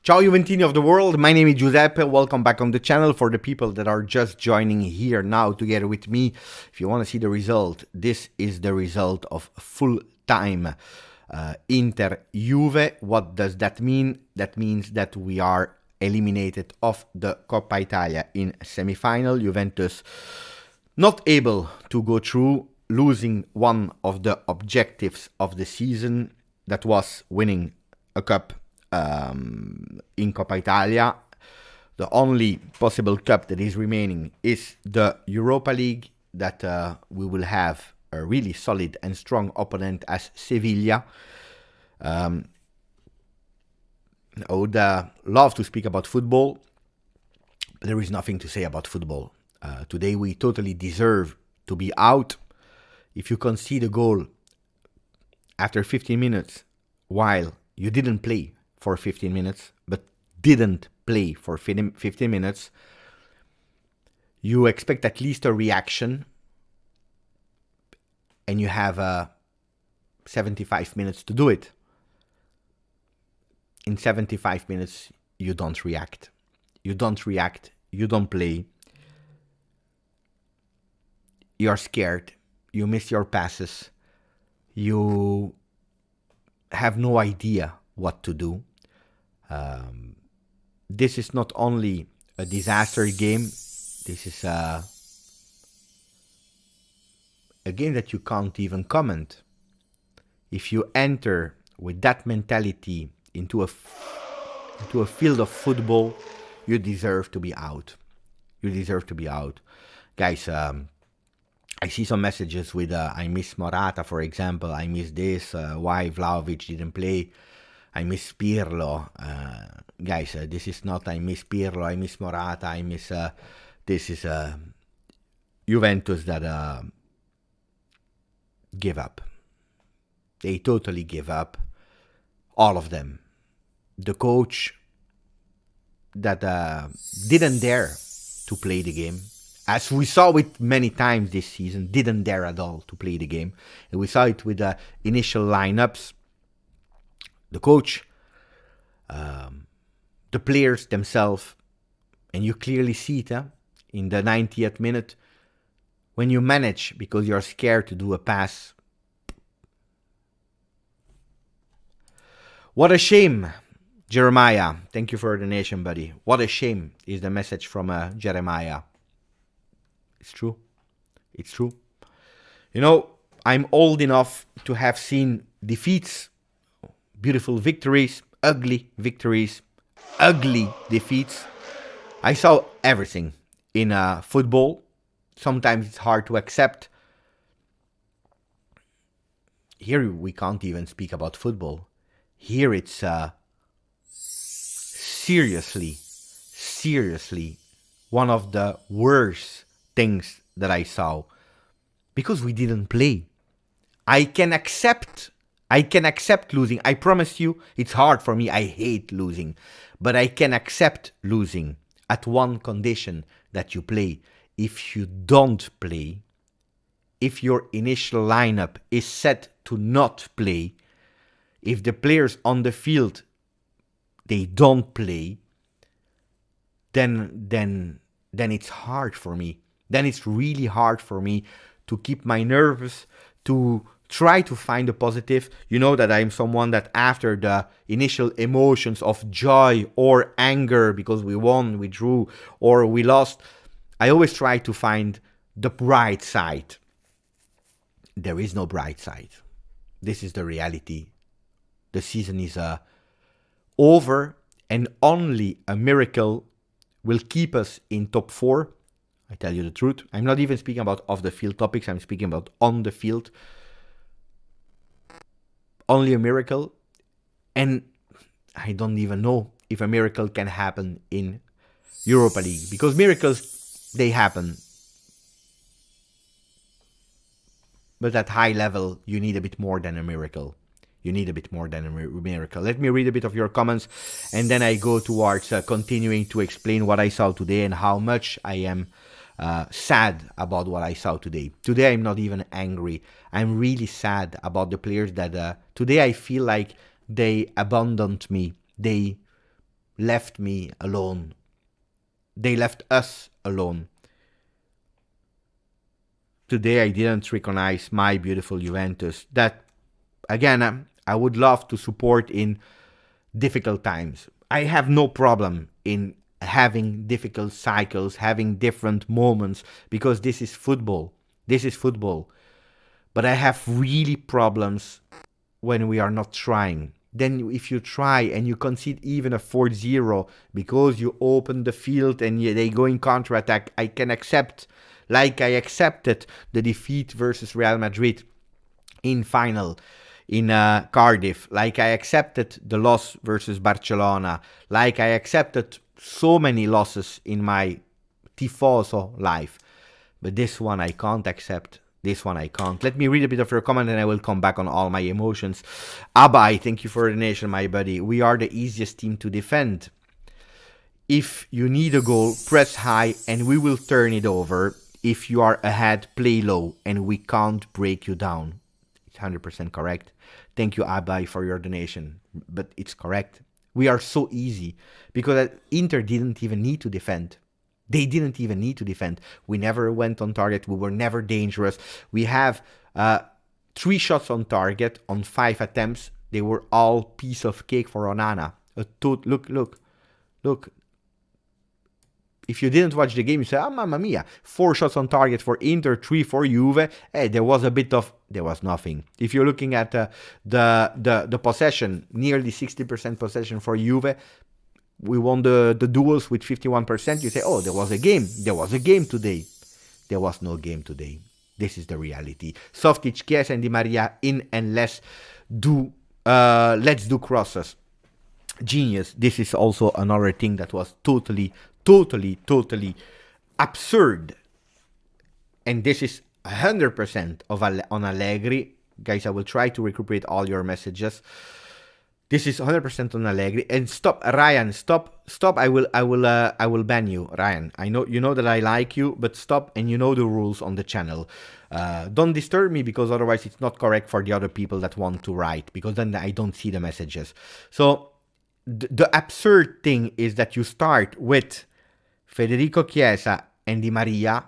Ciao Juventini of the world, my name is Giuseppe, welcome back on the channel. For the people that are just joining here now together with me, if you want to see the result, this is the result of full-time Inter Juve. What does that mean? That means that we are eliminated of the Coppa Italia in semi-final. Juventus not able to go through, losing one of the objectives of the season, that was winning a cup in Coppa Italia. The only possible cup that is remaining is the Europa League, that we will have a really solid and strong opponent as Sevilla. I would love to speak about football, but there is nothing to say about football. Today we totally deserve to be out. If you concede a goal after 15 minutes while you didn't play for 15 minutes, but didn't play for 15 minutes, you expect at least a reaction, and you have 75 minutes to do it. In 75 minutes, you don't react. You don't react, you don't play. You're scared, you miss your passes, you have no idea what to do. This is not only a disaster game, this is a game that you can't even comment. If you enter with that mentality into a field of football, you deserve to be out. You deserve to be out. Guys, I see some messages with, I miss Morata, for example, I miss this, why Vlahovic didn't play, I miss Pirlo. Guys, this is not I miss Pirlo, I miss Morata, I miss, this is Juventus that give up. They totally give up, all of them. The coach that didn't dare to play the game, as we saw it many times this season, didn't dare at all to play the game. And we saw it with the initial lineups. The coach, the players themselves, and you clearly see it in the 90th minute, when you manage because you're scared to do a pass. What a shame, Jeremiah. Thank you for the donation, buddy. What a shame is the message from Jeremiah. It's true. It's true. You know, I'm old enough to have seen defeats, beautiful victories, ugly defeats. I saw everything in football. Sometimes it's hard to accept. Here we can't even speak about football. Here it's seriously one of the worst things that I saw, because we didn't play. I can accept losing. I promise you, it's hard for me. I hate losing, but I can accept losing at one condition: that you play. If you don't play, if your initial lineup is set to not play, if the players on the field, they don't play, then it's hard for me. Then it's really hard for me to keep my nerves, to try to find a positive. You know that I'm someone that after the initial emotions of joy or anger because we won, we drew, or we lost, I always try to find the bright side. There is no bright side. This is the reality. The season is over, and only a miracle will keep us in top 4. I tell you the truth. I'm not even speaking about off-the-field topics. I'm speaking about on the field. Only a miracle. And I don't even know if a miracle can happen in Europa League. Because miracles, they happen. But at high level, you need a bit more than a miracle. You need a bit more than a miracle. Let me read a bit of your comments, and then I go towards continuing to explain what I saw today and how much I am sad about what I saw today. Today I'm not even angry. I'm really sad about the players that today I feel like they abandoned me. They left me alone. They left us alone. Today I didn't recognize my beautiful Juventus that, again, I would love to support in difficult times. I have no problem in having difficult cycles, having different moments, because this is football. This is football. But I have really problems when we are not trying. Then if you try and you concede even a 4-0 because you open the field and they go in counter-attack, I can accept, like I accepted the defeat versus Real Madrid in final in Cardiff, like I accepted the loss versus Barcelona, like I accepted so many losses in my tifoso life. But this one I can't accept. This one I can't. Let me read a bit of your comment and I will come back on all my emotions. Abai, thank you for the donation, my buddy. We are the easiest team to defend. If you need a goal, press high and we will turn it over. If you are ahead, play low and we can't break you down. It's 100% correct. Thank you, Abai, for your donation. But it's correct. We are so easy because Inter didn't even need to defend. They didn't even need to defend. We never went on target. We were never dangerous. We have 3 shots on target on 5 attempts. They were all piece of cake for Onana. Look. If you didn't watch the game, you say, oh, mamma mia. 4 shots on target for Inter, 3 for Juve. Hey, there was nothing. If you're looking at the possession, nearly 60% possession for Juve. We won the duels with 51%. You say, oh, there was a game. There was a game today. There was no game today. This is the reality. Softic, Chiesa and Di Maria in and let's do crosses. Genius. This is also another thing that was totally absurd. And this is 100% on Allegri. Guys, I will try to recuperate all your messages. This is 100% on Allegri. And stop, Ryan. Stop. I will ban you, Ryan. I know you know that I like you, but stop. And you know the rules on the channel. Don't disturb me because otherwise it's not correct for the other people that want to write. Because then I don't see the messages. So the absurd thing is that you start with Federico Chiesa and Di Maria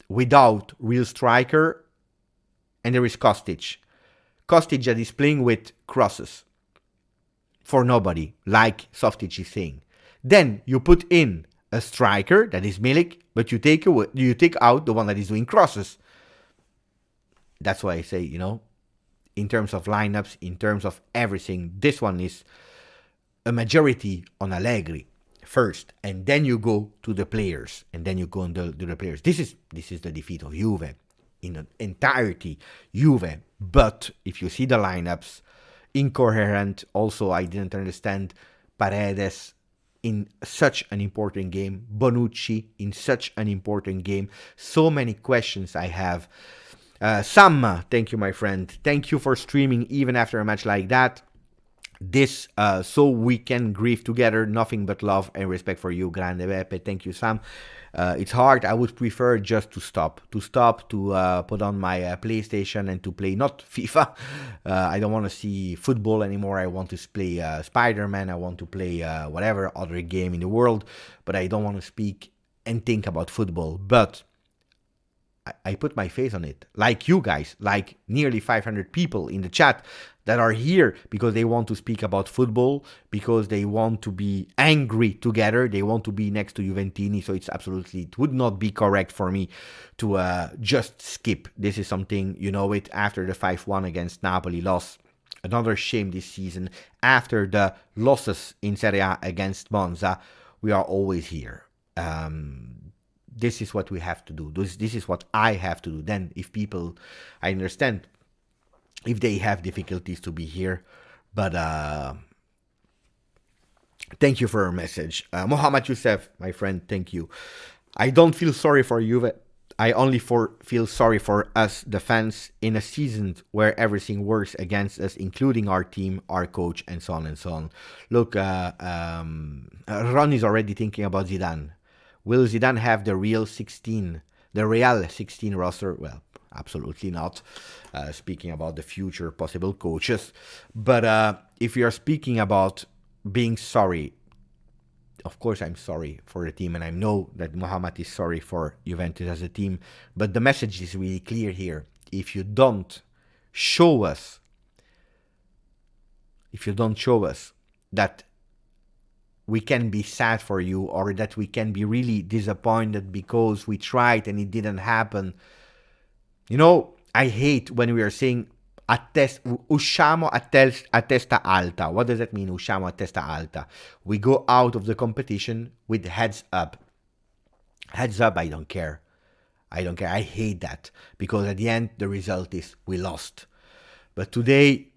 without real striker, and there is Kostic. Kostic is playing with crosses for nobody, like Softic is saying. Then you put in a striker that is Milik, but you take out the one that is doing crosses. That's why I say, in terms of lineups, in terms of everything, this one is a majority on Allegri first, and then you go to the players, and then you go to the players. This is the defeat of Juve in entirety, Juve. But if you see the lineups, Incoherent, also I didn't understand Paredes in such an important game, Bonucci in such an important game. So many questions I have. Sam, thank you, my friend. Thank you for streaming even after a match like that. This so we can grieve together. Nothing but love and respect for you, Grande Beppe. Thank you, Sam. It's hard. I would prefer just to stop to put on my PlayStation and to play not FIFA. I don't want to see football anymore. I want to play Spider-Man. I want to play whatever other game in the world, but I don't want to speak and think about football. But I put my face on it, like you guys, like nearly 500 people in the chat that are here because they want to speak about football, because they want to be angry together, they want to be next to Juventini, so it would not be correct for me to just skip. This is something, after the 5-1 against Napoli loss, another shame this season, after the losses in Serie A against Monza, we are always here. This is what we have to do. This is what I have to do. Then if people, I understand if they have difficulties to be here, but thank you for your message. Mohammad Youssef, my friend, thank you. I don't feel sorry for Juve. I only feel sorry for us, the fans, in a season where everything works against us, including our team, our coach, and so on and so on. Look, Ron is already thinking about Zidane. Will Zidane have the Real 16 roster? Well, absolutely not. Speaking about the future possible coaches. But if we are speaking about being sorry. Of course, I'm sorry for the team, and I know that Mohamed is sorry for Juventus as a team. But the message is really clear here. If you don't show us that we can be sad for you, or that we can be really disappointed because we tried and it didn't happen. I hate when we are saying usciamo a testa alta. What does that mean, usciamo a testa alta? We go out of the competition with heads up. Heads up, I don't care. I hate that, because at the end, the result is we lost. But today,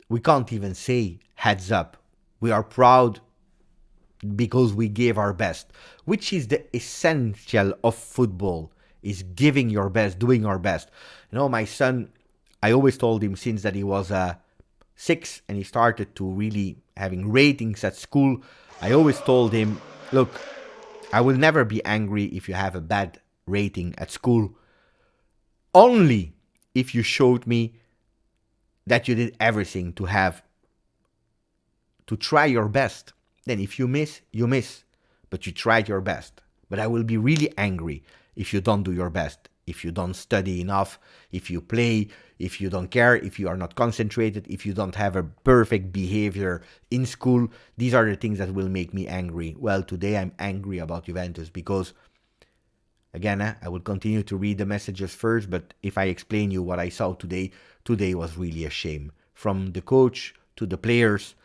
we can't even say heads up. We are proud because we gave our best, which is the essential of football, is giving your best, doing our best. My son, I always told him since that he was 6 and he started to really having ratings at school, I always told him, look, I will never be angry if you have a bad rating at school, only if you showed me that you did everything to try your best. Then if you miss, you miss, but you tried your best. But I will be really angry if you don't do your best, if you don't study enough, if you play, if you don't care, if you are not concentrated, if you don't have a perfect behavior in school. These are the things that will make me angry. Well, today I'm angry about Juventus because, again, I will continue to read the messages first, but if I explain you what I saw today was really a shame. From the coach to the players,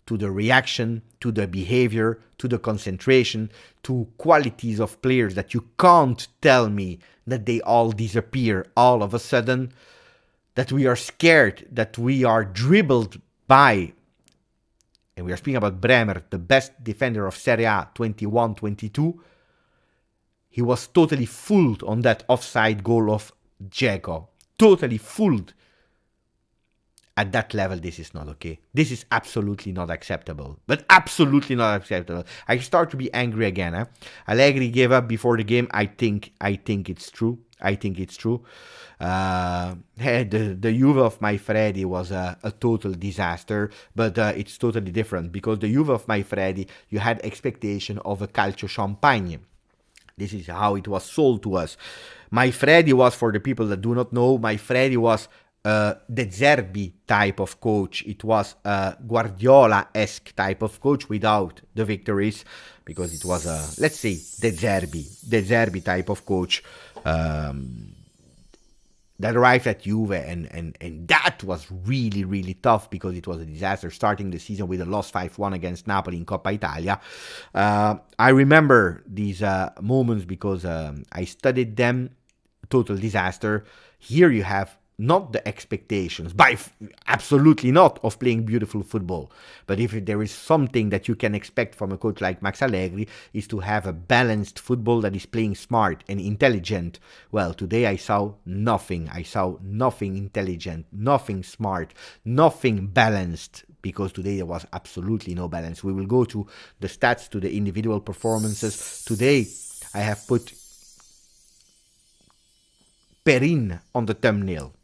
to the reaction, to the behavior, to the concentration, to qualities of players that you can't tell me that they all disappear all of a sudden, that we are scared, that we are dribbled by. And we are speaking about Bremer, the best defender of Serie A 21-22. He was totally fooled on that offside goal of Dzeko. Totally fooled. At that level, this is not okay. This is absolutely not acceptable. But absolutely not acceptable. I start to be angry again. Allegri gave up before the game. I think it's true. The Juve of my Freddy was a total disaster, but it's totally different, because the Juve of my Freddy, you had expectation of a calcio champagne. This is how it was sold to us. My Freddy was, for the people that do not know, my Freddy was De Zerbi type of coach. It was a Guardiola-esque type of coach without the victories, because it was let's say, De Zerbi type of coach that arrived at Juve, and that was really, really tough, because it was a disaster, starting the season with a loss 5-1 against Napoli in Coppa Italia. I remember these moments because I studied them. Total disaster. Here you have not the expectations, absolutely not, of playing beautiful football. But if there is something that you can expect from a coach like Max Allegri, is to have a balanced football that is playing smart and intelligent. Well, today I saw nothing. I saw nothing intelligent, nothing smart, nothing balanced, because today there was absolutely no balance. We will go to the stats, to the individual performances. Today I have put Perin on the thumbnail.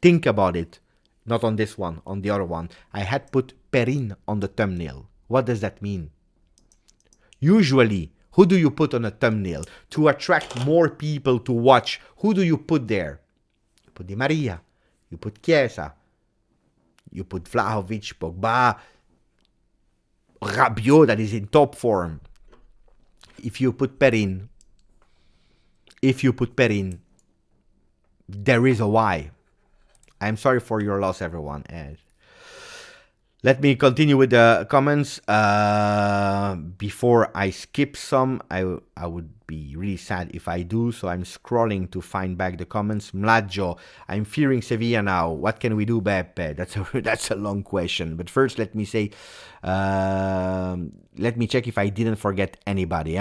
Think about it. Not on this one, on the other one. I had put Perin on the thumbnail. What does that mean? Usually, who do you put on a thumbnail to attract more people to watch? Who do you put there? You put Di Maria. You put Chiesa. You put Vlahovic, Pogba, Rabiot, that is in top form. If you put Perin, there is a why. I'm sorry for your loss, everyone. Let me continue with the comments. Before I skip some, I would be really sad if I do, so I'm scrolling to find back the comments. Mlaggio, I'm fearing Sevilla now. What can we do, Beppe? That's a long question. But first, let me say, let me check if I didn't forget anybody.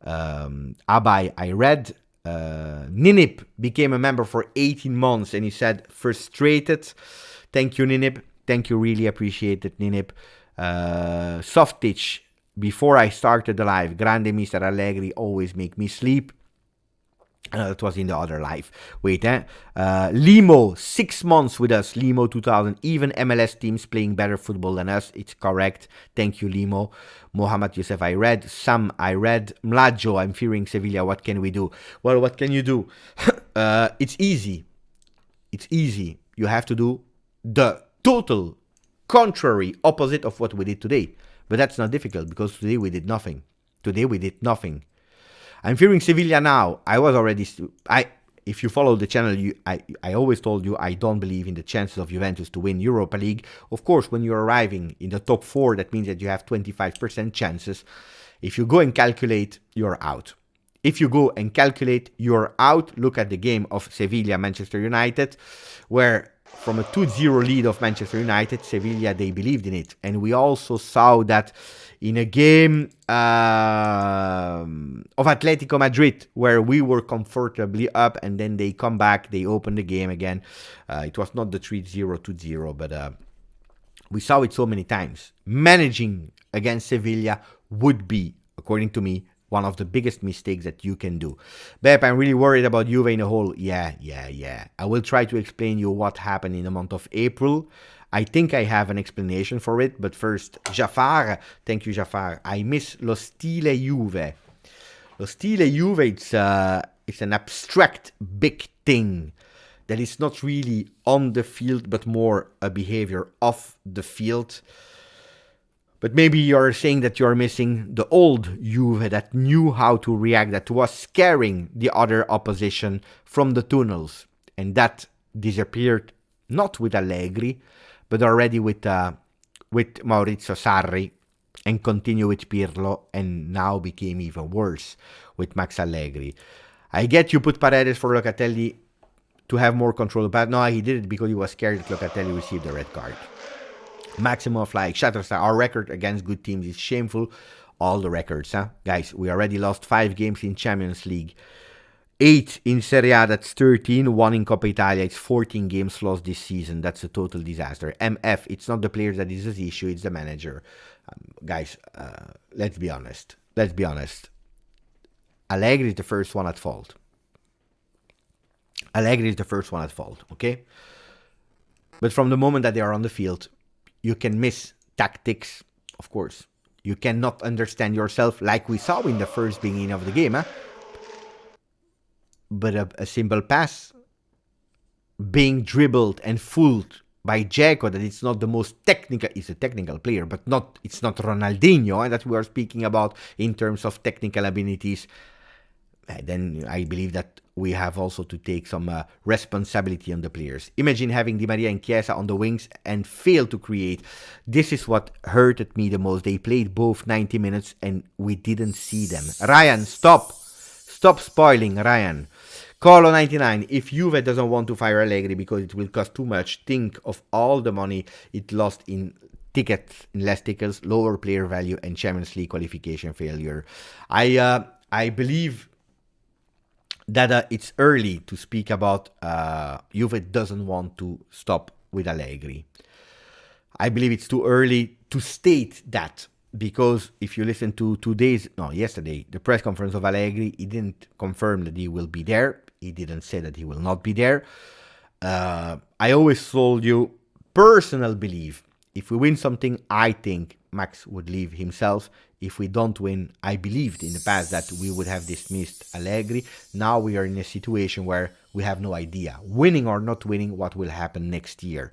Abai, I read. Ninip became a member for 18 months and he said frustrated. Thank you, Ninip. Thank you, really appreciate it, Ninip. Softic, before I started the live, Grande Mr. Allegri always make me sleep. That was in the other life. Wait, Limo, 6 months with us. Limo 2000. Even MLS teams playing better football than us. It's correct. Thank you, Limo. Mohamed Youssef, I read. Sam, I read. Mlajo, I'm fearing Sevilla. What can we do? Well, what can you do? It's easy. It's easy. You have to do the total contrary opposite of what we did today. But that's not difficult because today we did nothing. Today we did nothing. I'm fearing Sevilla now. I was already... If you follow the channel, I always told you I don't believe in the chances of Juventus to win Europa League. Of course, when you're arriving in the top 4, that means that you have 25% chances. If you go and calculate, you're out. If you go and calculate, you're out. Look at the game of Sevilla-Manchester United, where from a 2-0 lead of Manchester United, Sevilla, they believed in it. And we also saw that in a game of Atletico Madrid, where we were comfortably up, and then they come back, they open the game again. It was not the 3-0, 2-0, but we saw it so many times. Managing against Sevilla would be, according to me, one of the biggest mistakes that you can do. Bep, I'm really worried about Juve in a whole. Yeah. I will try to explain you what happened in the month of April. I think I have an explanation for it, but first, Jafar. Thank you, Jafar. I miss Lo Stile Juve. Lo Stile Juve, it's an abstract big thing that is not really on the field, but more a behavior off the field. But maybe you're saying that you're missing the old Juve that knew how to react, that was scaring the other opposition from the tunnels. And that disappeared, not with Allegri, but already with Maurizio Sarri, and continue with Pirlo, and now became even worse with Max Allegri. I get you put Paredes for Locatelli to have more control, but no, he did it because he was scared that Locatelli received the red card. Maximum of like Shatterstar, our record against good teams is shameful. All the records, guys, we already lost 5 games in Champions League, 8 in Serie A, that's 13, 1 in Coppa Italia, it's 14 games lost this season. That's a total disaster. MF, it's not the players that is the issue, it's the manager. Guys, let's be honest. Allegri is the first one at fault. Okay? But from the moment that they are on the field, you can miss tactics, of course. You cannot understand yourself like we saw in the first beginning of the game. But a simple pass being dribbled and fooled by Dzeko, that it's not the most technical, he's a technical player, but it's not Ronaldinho that we are speaking about in terms of technical abilities. Then I believe that we have also to take some responsibility on the players. Imagine having Di Maria and Chiesa on the wings and fail to create. This is what hurted me the most. They played both 90 minutes and we didn't see them. Ryan, stop. Stop spoiling, Ryan. Colo99, if Juve doesn't want to fire Allegri because it will cost too much, think of all the money it lost in tickets, in less tickets, lower player value, and Champions League qualification failure. I believe that it's early to speak about Juve doesn't want to stop with Allegri. I believe it's too early to state that, because if you listen to yesterday, the press conference of Allegri, he didn't confirm that he will be there. He didn't say that he will not be there. I always told you, personal belief, if we win something, I think Max would leave himself. If we don't win, I believed in the past that we would have dismissed Allegri. Now we are in a situation where we have no idea, winning or not winning, what will happen next year.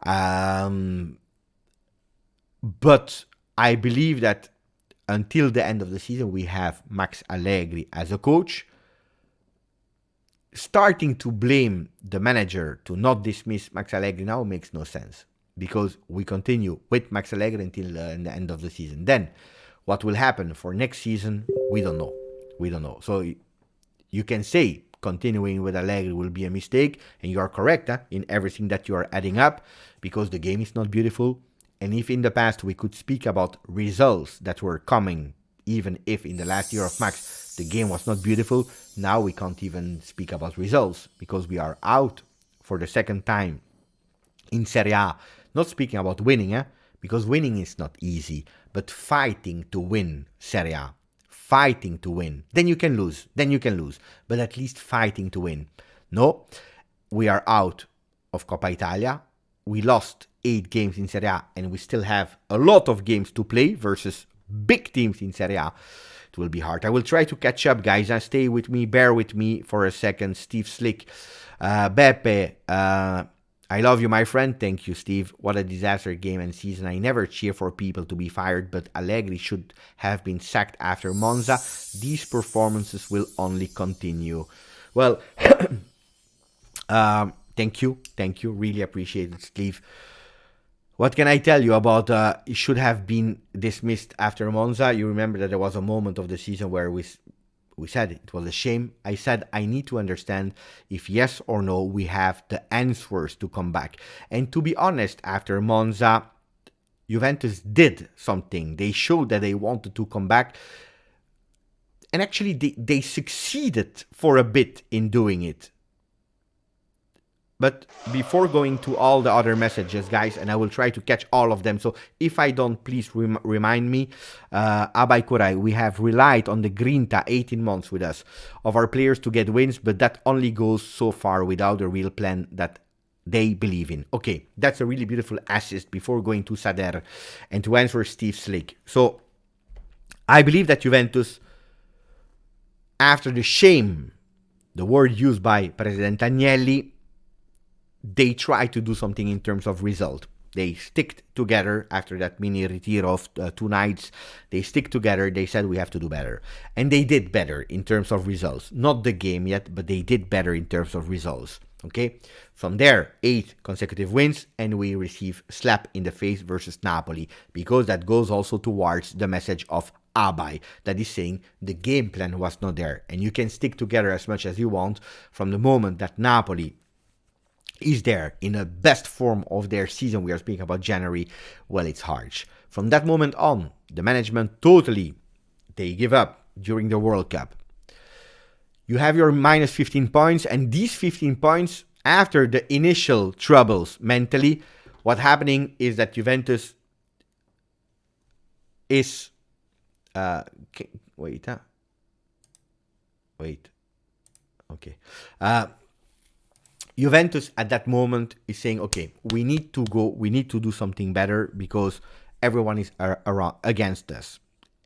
But I believe that until the end of the season, we have Max Allegri as a coach. Starting to blame the manager to not dismiss Max Allegri now makes no sense, because we continue with Max Allegri until the end of the season. Then what will happen for next season, we don't know. So you can say continuing with Allegri will be a mistake, and you are correct in everything that you are adding up, because the game is not beautiful. And if in the past we could speak about results that were coming, even if in the last year of Max the game was not beautiful, now we can't even speak about results, because we are out for the second time in Serie A. Not speaking about winning, because winning is not easy, but fighting to win Serie A. fighting to win. Then you can lose. But at least fighting to win. No, we are out of Coppa Italia. We lost 8 games in Serie A, and we still have a lot of games to play versus big teams in Serie A. It will be hard. I will try to catch up, guys. Stay with me. Bear with me for a second. Steve Slick. Beppe, I love you, my friend. Thank you, Steve. What a disaster game and season. I never cheer for people to be fired, but Allegri should have been sacked after Monza. These performances will only continue. Well, thank you. Really appreciate it, Steve. What can I tell you about it should have been dismissed after Monza? You remember that there was a moment of the season where we said it was a shame. I said I need to understand if yes or no we have the answers to come back. And to be honest, after Monza, Juventus did something. They showed that they wanted to come back. And actually they succeeded for a bit in doing it. But before going to all the other messages, guys, and I will try to catch all of them. So if I don't, please remind me. Abay Kurai, we have relied on the Grinta 18 months with us of our players to get wins, but that only goes so far without a real plan that they believe in. Okay, that's a really beautiful assist before going to Sader and to answer Steve Slick. So I believe that Juventus, after the shame, the word used by President Agnelli, they try to do something in terms of result. They stick together after that mini retiro of 2 nights. They stick together. They said we have to do better. And they did better in terms of results. Not the game yet, but they did better in terms of results. Okay? From there, 8 consecutive wins, and we receive slap in the face versus Napoli, because that goes also towards the message of Abay, that is saying the game plan was not there. And you can stick together as much as you want from the moment that Napoli is there in the best form of their season. We are speaking about January. Well, it's harsh. From that moment on, the management totally, they give up during the World Cup. You have your minus 15 points, and these 15 points, after the initial troubles mentally, what's happening is that Juventus is wait. Okay. Juventus at that moment is saying, okay, we need to do something better because everyone is around against us.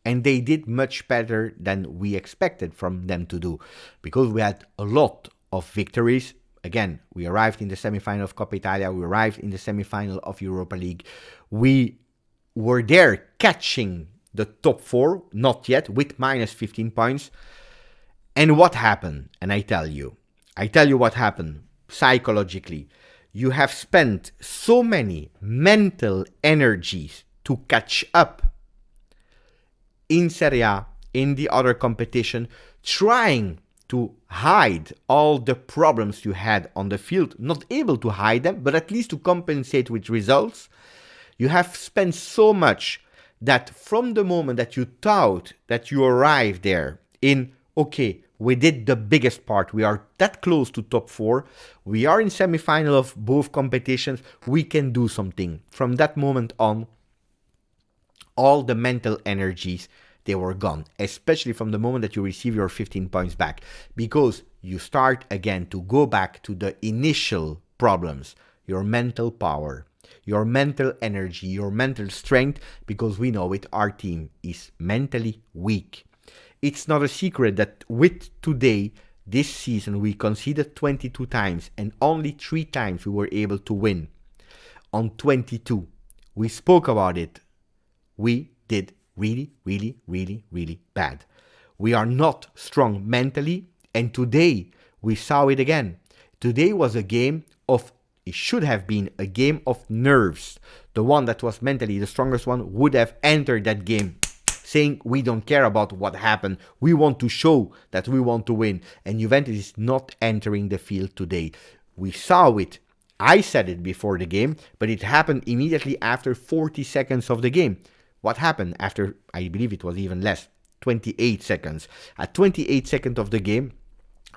And they did much better than we expected from them to do, because we had a lot of victories. Again, we arrived in the semifinal of Coppa Italia, we arrived in the semifinal of Europa League. We were there catching the top 4, not yet, with minus 15 points. And what happened? And I tell you what happened. Psychologically, you have spent so many mental energies to catch up in Serie A, in the other competition, trying to hide all the problems you had on the field, not able to hide them, but at least to compensate with results. You have spent so much that from the moment that you thought that you arrived there in, okay, we did the biggest part. We are that close to top 4. We are in semi-final of both competitions. We can do something. From that moment on, all the mental energies, they were gone. Especially from the moment that you receive your 15 points back. Because you start again to go back to the initial problems. Your mental power, your mental energy, your mental strength. Because we know it, our team is mentally weak. It's not a secret that with today, this season, we conceded 22 times and only 3 times we were able to win. On 22, we spoke about it. We did really, really, really, really bad. We are not strong mentally, and today we saw it again. Today was a game of, it should have been a game of nerves. The one that was mentally the strongest one would have entered that game, saying we don't care about what happened. We want to show that we want to win. And Juventus is not entering the field today. We saw it. I said it before the game, but it happened immediately after 40 seconds of the game. What happened after, I believe it was even less, 28 seconds. At 28 seconds of the game,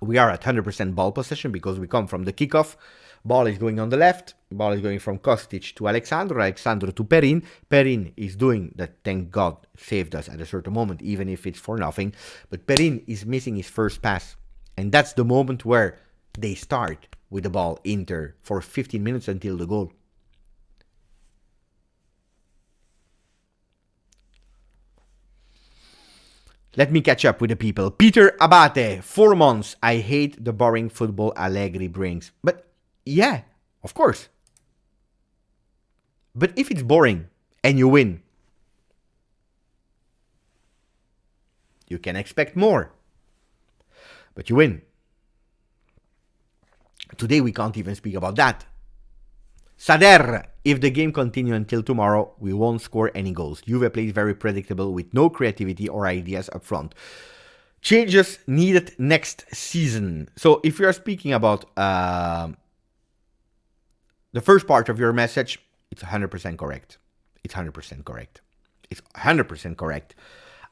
We are at 100% ball possession because we come from the kickoff. Ball is going on the left. Ball is going from Kostic to Alexandro. Alexandro to Perin. Perin is doing that, thank God, saved us at a certain moment, even if it's for nothing. But Perin is missing his first pass. And that's the moment where they start with the ball, Inter, for 15 minutes until the goal. Let me catch up with the people. Peter Abate, 4 months. I hate the boring football Allegri brings. But yeah, of course. But if it's boring and you win, you can expect more. But you win. Today we can't even speak about that. Sader, if the game continues until tomorrow, we won't score any goals. Juve plays very predictable with no creativity or ideas up front. Changes needed next season. So if you are speaking about the first part of your message, it's 100% correct. It's 100% correct. It's 100% correct.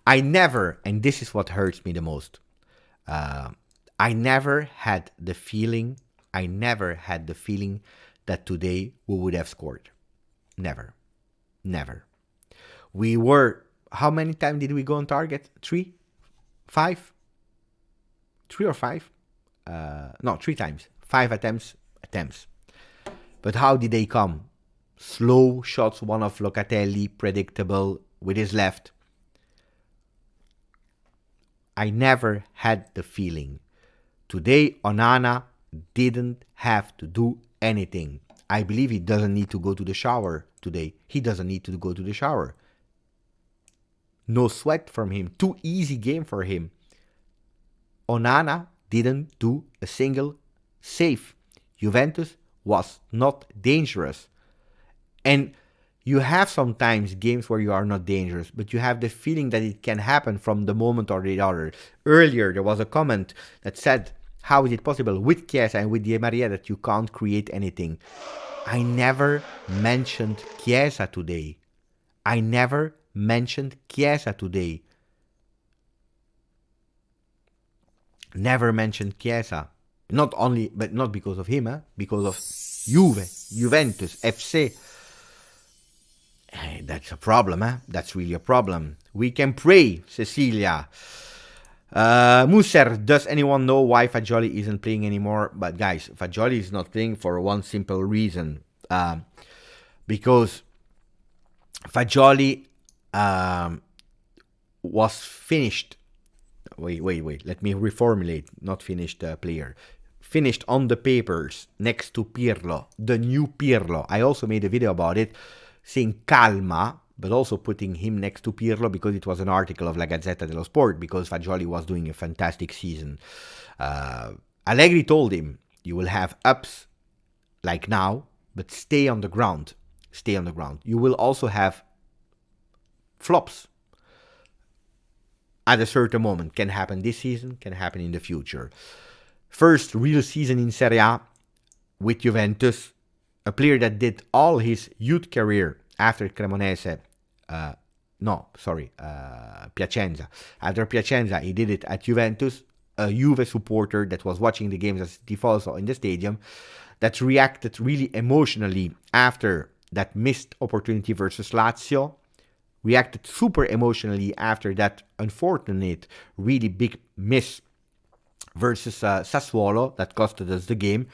I never, and this is what hurts me the most, I never had the feeling that today we would have scored. Never. We were, how many times did we go on target? 3? 5? 3 or 5? No, 3 times. 5 attempts. But how did they come? Slow shots, one of Locatelli, predictable with his left. I never had the feeling. Today, Onana didn't have to do anything. I believe he doesn't need to go to the shower today. He doesn't need to go to the shower. No sweat from him. Too easy game for him. Onana didn't do a single save. Juventus was not dangerous. And you have sometimes games where you are not dangerous, but you have the feeling that it can happen from the moment or the other. Earlier, there was a comment that said, how is it possible with Chiesa and with Di Maria that you can't create anything? I never mentioned Chiesa today. Never mentioned Chiesa. Not only, but not because of him, because of Juventus, FC. Hey, that's a problem, That's really a problem. We can pray, Cecilia. Muser, does anyone know why Fagioli isn't playing anymore? But guys, Fagioli is not playing for one simple reason. Because Fagioli was finished. Wait. Let me reformulate. Not finished player. Finished on the papers next to Pirlo. The new Pirlo. I also made a video about it saying calma, but also putting him next to Pirlo because it was an article of La Gazzetta dello Sport because Fagioli was doing a fantastic season. Allegri told him, you will have ups like now, but stay on the ground. You will also have flops at a certain moment. Can happen this season, can happen in the future. First real season in Serie A with Juventus, a player that did all his youth career after Cremonese, Piacenza. After Piacenza, he did it at Juventus, a Juve supporter that was watching the games as tifoso in the stadium, that reacted really emotionally after that missed opportunity versus Lazio, reacted super emotionally after that unfortunate, really big miss versus Sassuolo that costed us the game,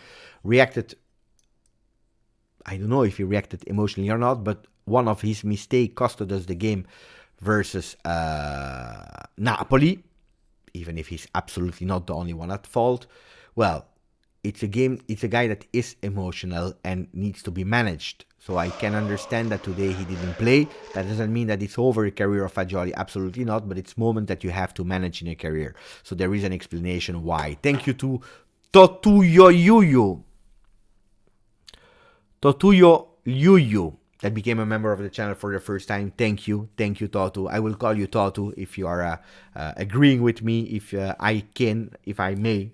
reacted, I don't know if he reacted emotionally or not, but one of his mistakes costed us the game versus Napoli, even if he's absolutely not the only one at fault. Well, it's a guy that is emotional and needs to be managed. So I can understand that today he didn't play. That doesn't mean that it's over the career of Fagioli. Absolutely not. But it's moment that you have to manage in a career. So there is an explanation why. Thank you to Totuyo Yuyu that became a member of the channel for the first time. Thank you, Totu. I will call you Totu if you are agreeing with me, if I may.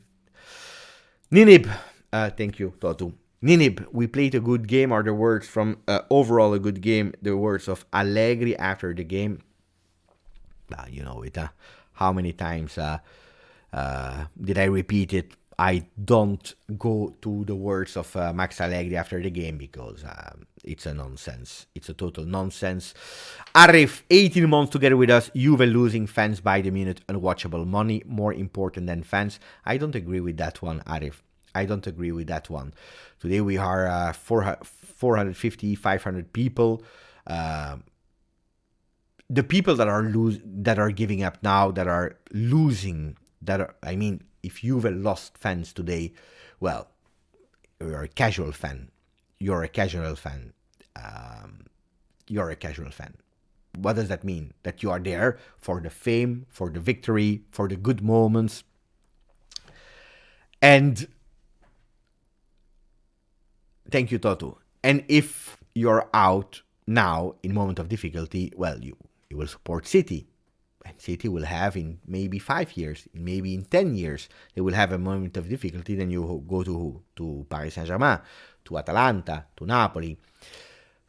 Ninib, thank you, Totu. Ninib, we played a good game, are the words from overall a good game, the words of Allegri after the game. You know it, how many times Did I repeat it? I don't go to the words of Max Allegri after the game because it's a nonsense. It's a total nonsense. Arif, 18 months together with us. Juve losing, fans by the minute, unwatchable, money more important than fans. I don't agree with that one, Arif. I don't agree with that one. Today we are 450, 500 people. The people that are giving up now, that are losing, if Juve lost fans today, well, you're a casual fan. You're a casual fan. You're a casual fan. What does that mean? That you are there for the fame, for the victory, for the good moments. And thank you, Toto. And if you're out now in moment of difficulty, well, you will support City. And City will have in maybe 5 years, maybe in 10 years, they will have a moment of difficulty. Then you go to who? To Paris Saint-Germain, to Atalanta, to Napoli.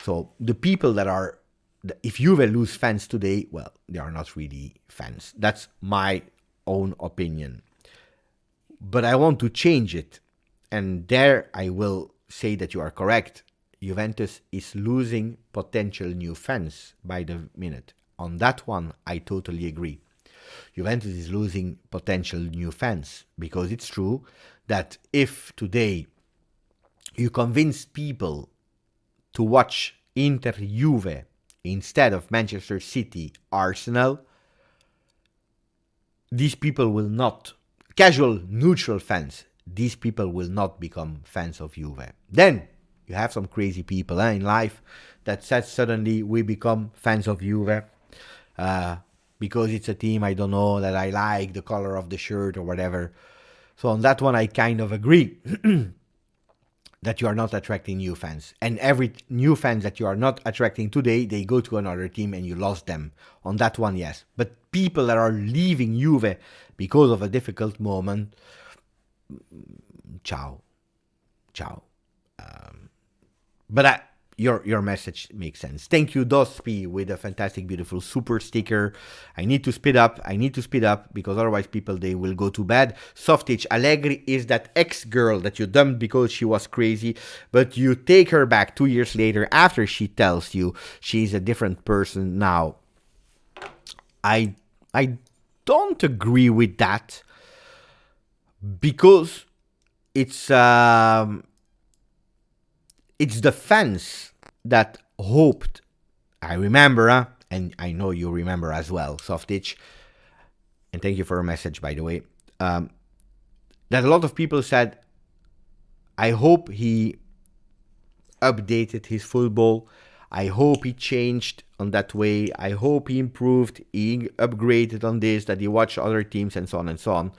So the people that are, if Juve lose fans today, well, they are not really fans. That's my own opinion. But I want to change it. And there I will say that you are correct. Juventus is losing potential new fans by the minute. On that one, I totally agree. Juventus is losing potential new fans because it's true that if today you convince people to watch Inter Juve instead of Manchester City Arsenal, these people will not, casual neutral fans, these people will not become fans of Juve. Then you have some crazy people in life that said suddenly we become fans of Juve. Because it's a team, I don't know, that I like the color of the shirt or whatever. So on that one, I kind of agree that you are not attracting new fans. And every new fans that you are not attracting today, they go to another team and you lost them. On that one, yes. But people that are leaving Juve because of a difficult moment, ciao. But your message makes sense. Thank you, Dospi, with a fantastic, beautiful super sticker. I need to speed up because otherwise people, they will go to bed. Softage, Allegri is that ex-girl that you dumped because she was crazy, but you take her back 2 years later after she tells you she's a different person now. I don't agree with that because it's the fans that hoped. I remember, and I know you remember as well, Softage, and thank you for a message, by the way, that a lot of people said, I hope he updated his football, I hope he changed on that way, I hope he improved, he upgraded on this, that he watched other teams and so on and so on.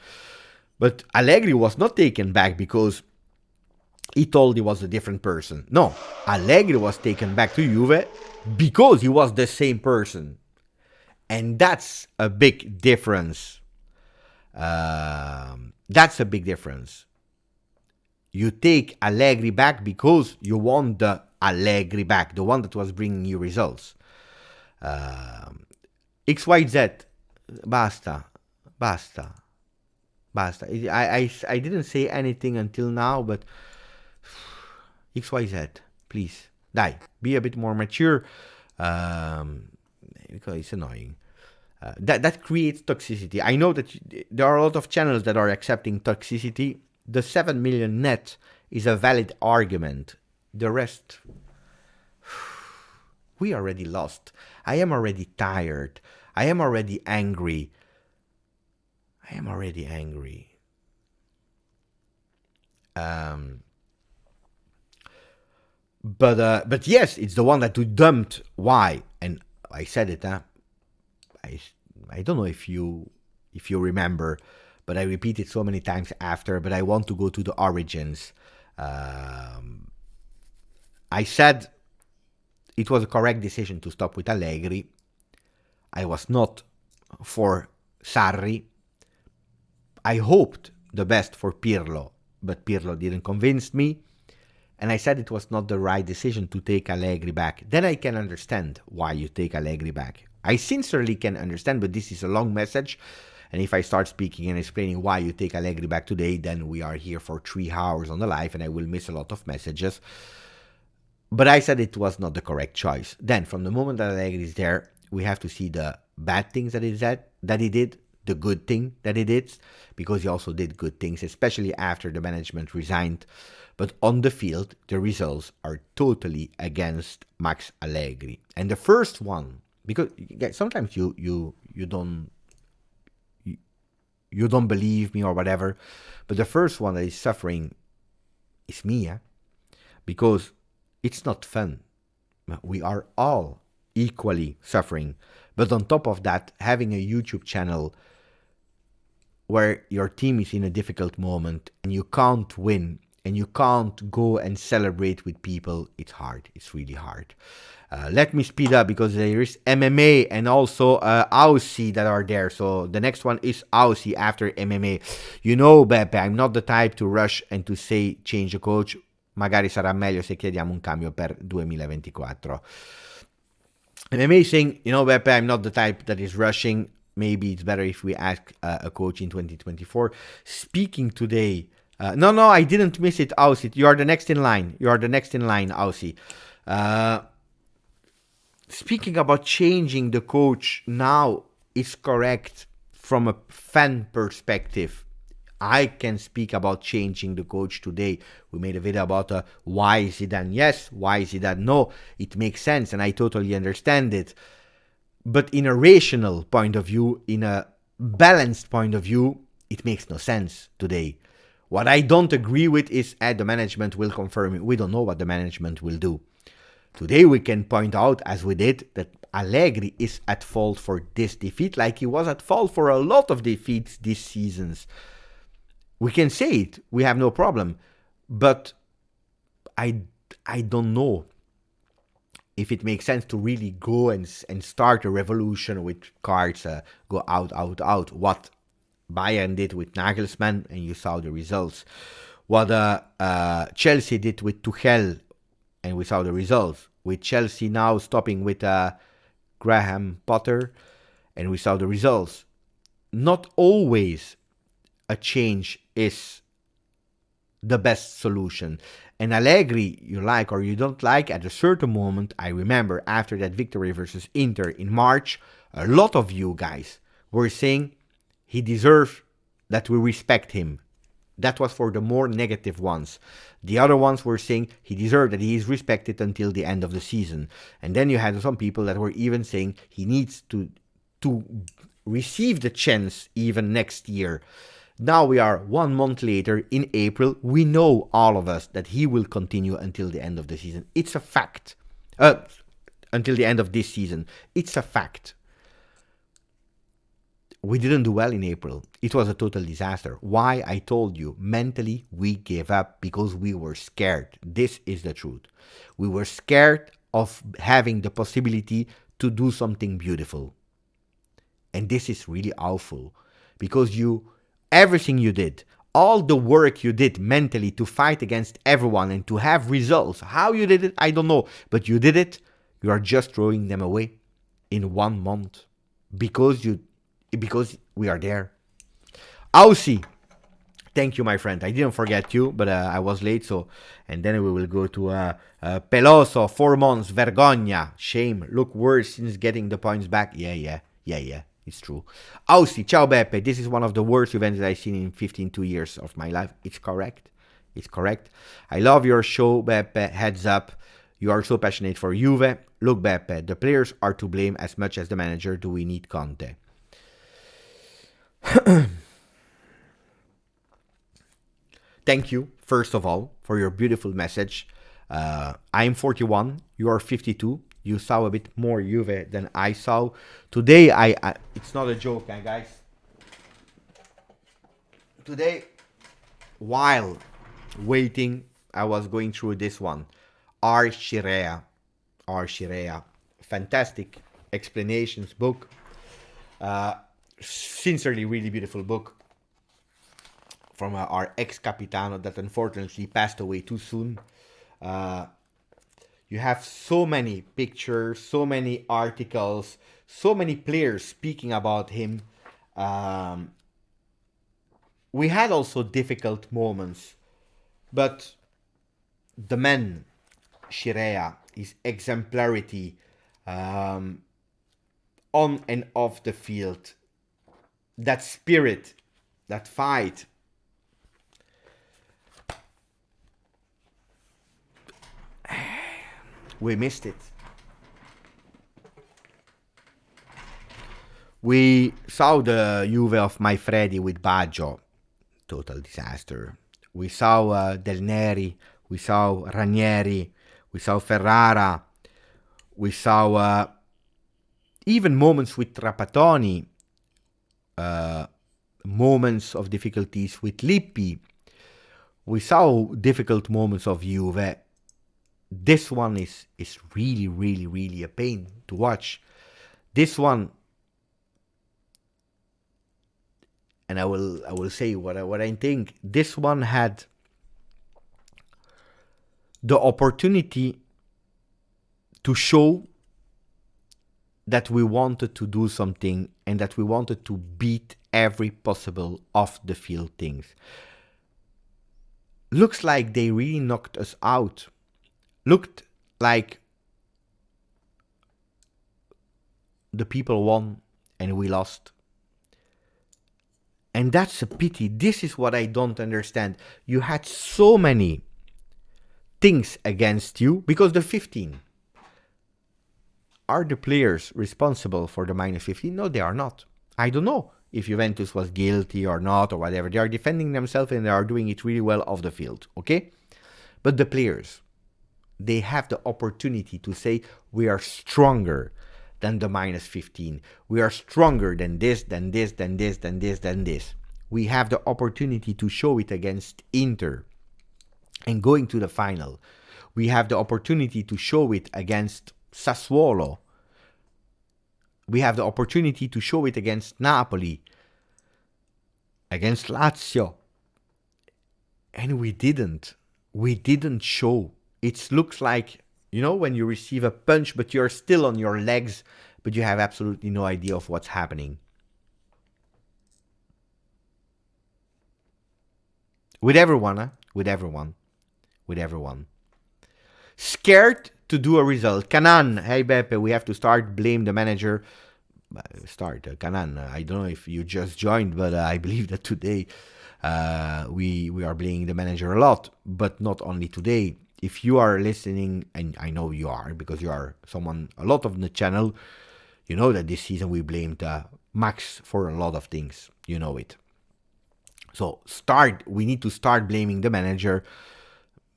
But Allegri was not taken back because he told he was a different person. No, Allegri was taken back to Juve because he was the same person. And that's a big difference. That's a big difference. You take Allegri back because you want the Allegri back, the one that was bringing you results. XYZ, basta. I didn't say anything until now, but XYZ, please, be a bit more mature, because it's annoying. That creates toxicity. I know that there are a lot of channels that are accepting toxicity. The 7 million net is a valid argument. The rest, we already lost. I am already tired. I am already angry. But yes, it's the one that you dumped. Why? And I said it. I don't know if you remember, but I repeat it so many times after. But I want to go to the origins. I said it was a correct decision to stop with Allegri. I was not for Sarri. I hoped the best for Pirlo, but Pirlo didn't convince me. And I said it was not the right decision to take Allegri back. Then I can understand why you take Allegri back. I sincerely can understand, but this is a long message. And if I start speaking and explaining why you take Allegri back today, then we are here for 3 hours on the live and I will miss a lot of messages. But I said it was not the correct choice. Then, from the moment that Allegri is there, we have to see the bad things that he did, the good thing that he did, because he also did good things, especially after the management resigned. But on the field, the results are totally against Max Allegri. And the first one, because sometimes you don't believe me or whatever, but the first one that is suffering is me, because it's not fun. We are all equally suffering. But on top of that, having a YouTube channel where your team is in a difficult moment and you can't win and you can't go and celebrate with people, it's hard. It's really hard. Let me speed up because there is MMA and also Aussie that are there. So the next one is Aussie after MMA. You know, Beppe, I'm not the type to rush and to say change the coach. Magari sarà meglio se chiediamo un cambio per 2024. MMA saying, you know, Beppe, I'm not the type that is rushing. Maybe it's better if we ask a coach in 2024. Speaking today, no, I didn't miss it, Aussie. You are the next in line. Aussie. Speaking about changing the coach now is correct from a fan perspective. I can speak about changing the coach today. We made a video about why Zidane yes, why Zidane no. It makes sense and I totally understand it. But in a rational point of view, in a balanced point of view, it makes no sense today. What I don't agree with is the management will confirm it. We don't know what the management will do. Today we can point out, as we did, that Allegri is at fault for this defeat, like he was at fault for a lot of defeats this season. We can say it, we have no problem. But I don't know if it makes sense to really go and start a revolution with cards, go out. What Bayern did with Nagelsmann, and you saw the results. What Chelsea did with Tuchel, and we saw the results. With Chelsea now stopping with Graham Potter, and we saw the results. Not always a change is the best solution. And Allegri, you like or you don't like, at a certain moment, I remember after that victory versus Inter in March, a lot of you guys were saying he deserves that we respect him. That was for the more negative ones. The other ones were saying he deserved that he is respected until the end of the season. And then you had some people that were even saying he needs to receive the chance even next year. Now we are 1 month later, in April. We know, all of us, that he will continue until the end of the season. It's a fact. Until the end of this season. It's a fact. We didn't do well in April. It was a total disaster. Why? I told you, mentally we gave up because we were scared. This is the truth. We were scared of having the possibility to do something beautiful. And this is really awful because everything you did, all the work you did mentally to fight against everyone and to have results, how you did it, I don't know, but you did it, you are just throwing them away in 1 month because we are there. Aussie, thank you, my friend. I didn't forget you, but I was late, so, and then we will go to Peloso, 4 months, vergogna, shame, look worse since getting the points back. Yeah. It's true. Aussie, ciao Beppe. This is one of the worst events I've seen in 2 years of my life. It's correct. I love your show, Beppe. Heads up. You are so passionate for Juve. Look, Beppe, the players are to blame as much as the manager. Do we need Conte? Thank you, first of all, for your beautiful message. I'm 41. You are 52. You saw a bit more Juve than I saw. Today, I it's not a joke, guys. Today, while waiting, I was going through this one. Archirea. Fantastic explanations book. Sincerely, really beautiful book. From our ex-capitano that unfortunately passed away too soon. You have so many pictures, so many articles, so many players speaking about him. Um, we had also difficult moments, but the man, Shirea, his exemplarity um, on and off the field, that spirit, that fight, we missed it. We saw the Juve of my Freddy with Baggio, total disaster. We saw Del Neri, we saw Ranieri, we saw Ferrara, we saw even moments with Trapattoni, moments of difficulties with Lippi. We saw difficult moments of Juve. This one is really, really, really a pain to watch. This one, and I will say what I think. This one had the opportunity to show that we wanted to do something and that we wanted to beat every possible off the field things. Looks like they really knocked us out. Looked like the people won and we lost. And that's a pity. This is what I don't understand. You had so many things against you because the 15. Are the players responsible for the minus 15? No, they are not. I don't know if Juventus was guilty or not or whatever. They are defending themselves and they are doing it really well off the field, okay? But the players, they have the opportunity to say, we are stronger than the minus 15. We are stronger than this, than this, than this, than this, than this. We have the opportunity to show it against Inter and going to the final. We have the opportunity to show it against Sassuolo. We have the opportunity to show it against Napoli, against Lazio. And we didn't. We didn't show. It looks like, when you receive a punch, but you're still on your legs, but you have absolutely no idea of what's happening. With everyone, huh? With everyone. Scared to do a result. Canan, hey Beppe, we have to start blame the manager. Canan, I don't know if you just joined, but I believe that today we are blaming the manager a lot, but not only today. If you are listening, and I know you are, because you are someone a lot of the channel, you know that this season we blamed Max for a lot of things. You know it. So we need to start blaming the manager.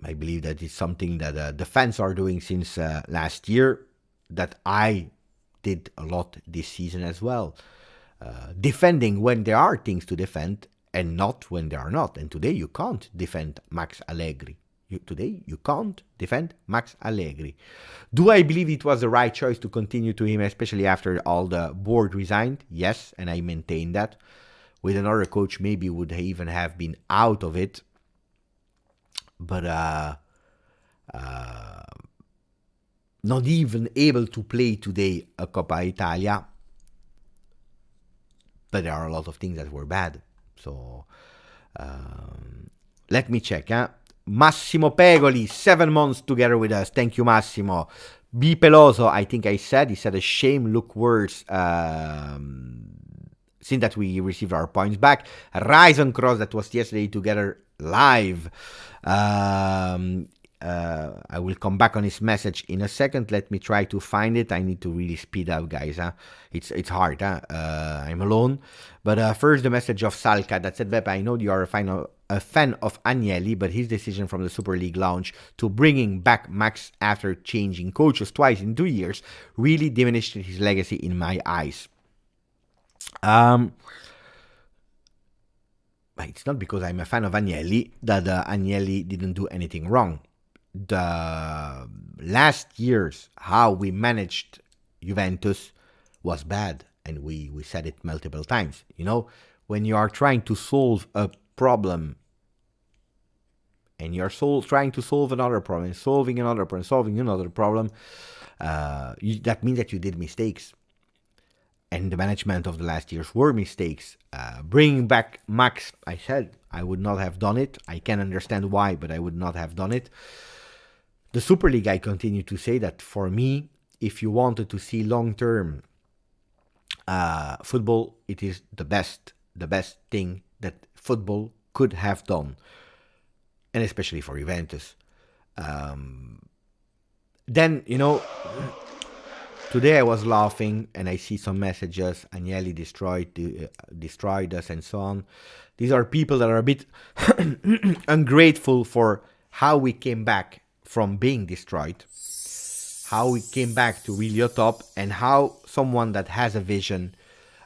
I believe that it's something that the fans are doing since last year, that I did a lot this season as well. Defending when there are things to defend and not when there are not. And today you can't defend Max Allegri. Today you can't defend Max Allegri. Do I believe it was the right choice to continue to him, especially after all the board resigned? Yes, and I maintain that. With another coach, maybe would even have been out of it. But not even able to play today a Coppa Italia. But there are a lot of things that were bad. So let me check. Massimo Pegoli, 7 months together with us. Thank you, Massimo. B. Peloso, I think he said a shame, look worse. Since that we received our points back. Rise and Cross, that was yesterday together live. I will come back on his message in a second. Let me try to find it. I need to really speed up, guys. It's hard. I'm alone. But first, the message of Salka that said, Beppe, I know you are a fan of Agnelli, but his decision from the Super League launch to bringing back Max after changing coaches twice in 2 years really diminished his legacy in my eyes. It's not because I'm a fan of Agnelli that Agnelli didn't do anything wrong. The last years, how we managed Juventus was bad, and we said it multiple times. When you are trying to solve a problem, and you're trying to solve another problem, solving another problem, that means that you did mistakes. and the management of the last years were mistakes. Bringing back Max, I said I would not have done it. I can understand why, but I would not have done it. The Super League, I continue to say that for me, if you wanted to see long-term football, it is the best thing that football could have done, and especially for Juventus. Then, today I was laughing and I see some messages, Agnelli destroyed us and so on. These are people that are a bit ungrateful for how we came back from being destroyed, how we came back to really a top, and how someone that has a vision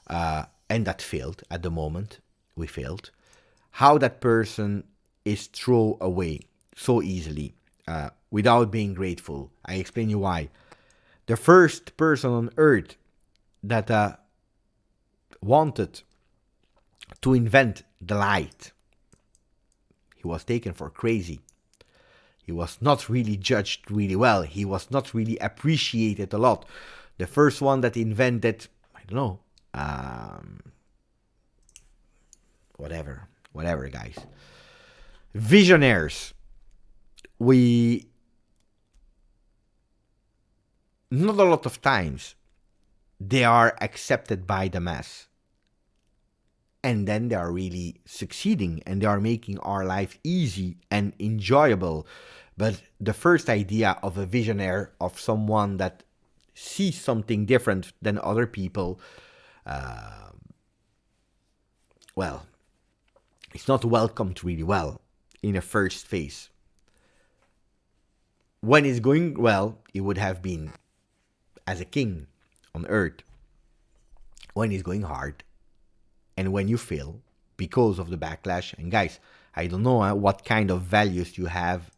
and that failed at the moment, we failed, how that person is thrown away so easily without being grateful. I explain you why. The first person on earth that wanted to invent the light, he was taken for crazy. He was not really judged really well. He was not really appreciated a lot. The first one that invented, I don't know, whatever, guys. Visionaries. Not a lot of times, they are accepted by the mass. And then they are really succeeding and they are making our life easy and enjoyable. But the first idea of a visionary, of someone that sees something different than other people, well, it's not welcomed really well in a first phase. When it's going well, it would have been as a king on earth. When it's going hard, and when you fail because of the backlash, and guys, I don't know what kind of values you have,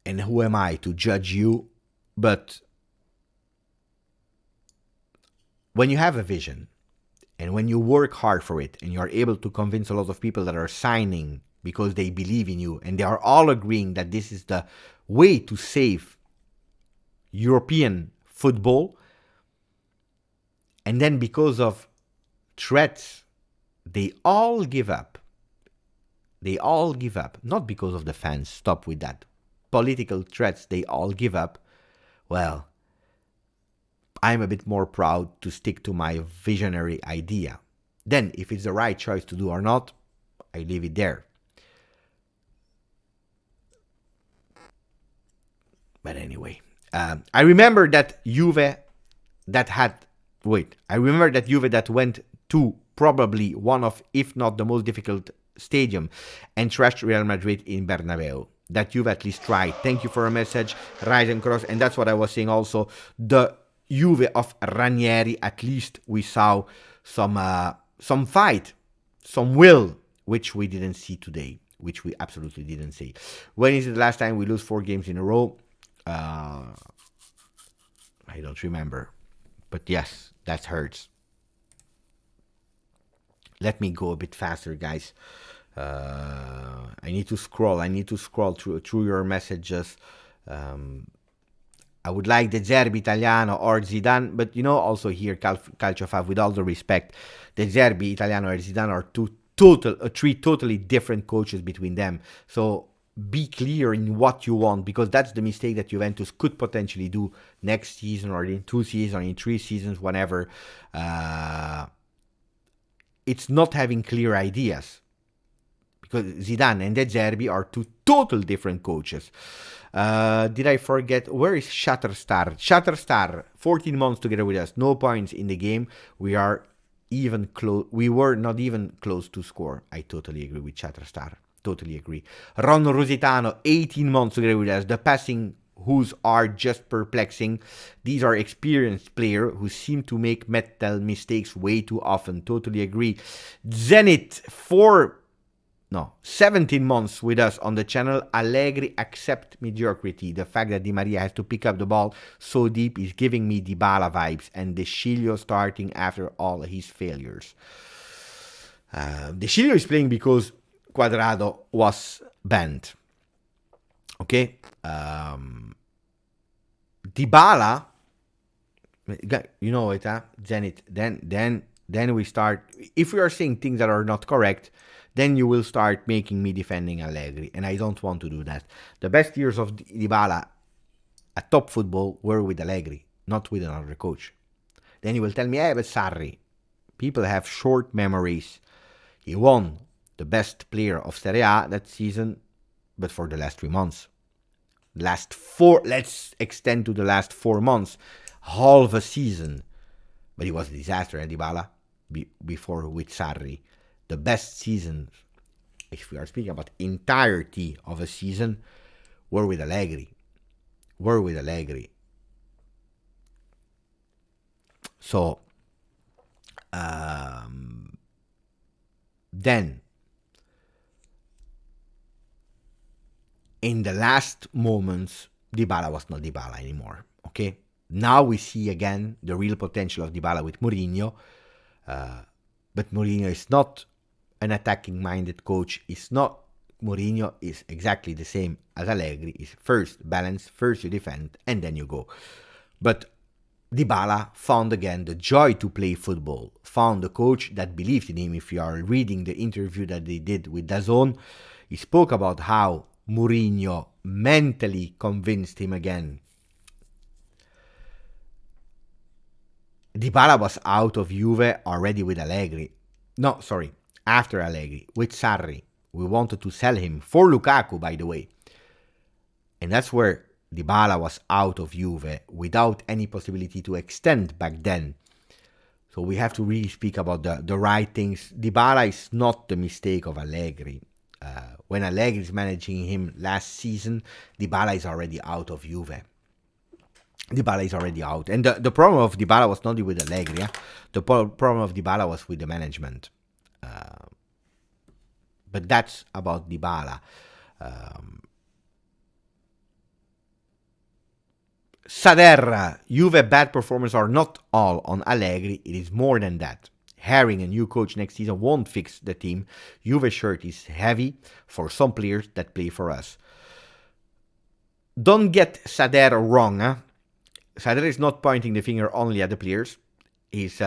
and who am I to judge you, but when you have a vision, and when you work hard for it, and you're able to convince a lot of people that are signing because they believe in you, and they are all agreeing that this is the way to save European football, and then because of threats, they all give up. They all give up. Not because of the fans, stop with that. Political threats, they all give up. Well, I'm a bit more proud to stick to my visionary idea. Then, if it's the right choice to do or not, I leave it there. But anyway, I remember that Juve that went to probably one of, if not the most difficult stadium, and trashed Real Madrid in Bernabeu. That Juve at least tried. Thank you for a message, Rise and Cross. And that's what I was saying also. The Juve of Ranieri, at least we saw some fight, some will, which we didn't see today, which we absolutely didn't see. When is it the last time we lose 4 games in a row? I don't remember. But yes, that hurts. Let me go a bit faster, guys. I need to scroll. Through your messages. I would like De Zerbi, Italiano, or Zidane, but also here, Calcio Fav, with all the respect, De Zerbi, Italiano, or Zidane are three totally different coaches between them. So be clear in what you want, because that's the mistake that Juventus could potentially do next season, or in 2 seasons, or in 3 seasons, whenever. It's not having clear ideas, because Zidane and De Zerbi are 2 total different coaches. Did I forget? Where is Shatterstar? Shatterstar, 14 months together with us, no points in the game. We were not even close to score. I totally agree with Shatterstar. Totally agree. Ron Rositano, 18 months together with us. The passing whose are just perplexing. These are experienced players who seem to make mental mistakes way too often. Totally agree. Zenit, 17 months with us on the channel. Allegri accept mediocrity. The fact that Di Maria has to pick up the ball so deep is giving me Dybala vibes, and De Sciglio starting after all his failures. De Sciglio is playing because Quadrado was banned. Okay? Dybala You know it, huh? Then we start. If we are saying things that are not correct, then you will start making me defending Allegri, and I don't want to do that. The best years of Dybala at top football were with Allegri, not with another coach. Then you will tell me, but Sarri. People have short memories. He won the best player of Serie A that season, but for the last 3 months. Last four, let's extend to the last 4 months, half a season. But he was a disaster, Dybala, before with Sarri. The best seasons, if we are speaking about entirety of a season, were with Allegri. So, then, in the last moments, Dybala was not Dybala anymore, okay? Now we see again the real potential of Dybala with Mourinho, but Mourinho is not an attacking-minded coach. Mourinho is exactly the same as Allegri. Is first balance, first you defend, and then you go. But Dybala found again the joy to play football, found a coach that believed in him. If you are reading the interview that they did with DAZN, he spoke about how Mourinho mentally convinced him again. Dybala was out of Juve already with Allegri. No, sorry, after Allegri, with Sarri. We wanted to sell him for Lukaku, by the way. And that's where Dybala was out of Juve without any possibility to extend back then. So we have to really speak about the right things. Dybala is not the mistake of Allegri. When Allegri is managing him last season, Dybala is already out of Juve. Dybala is already out. And the problem of Dybala was not with Allegri. The problem of Dybala was with the management. But that's about Dybala. Sader, Juve bad performance are not all on Allegri. It is more than that. Hiring a new coach next season won't fix the team. Juve shirt is heavy for some players that play for us. Don't get Sader wrong. Huh? Sader is not pointing the finger only at the players. He's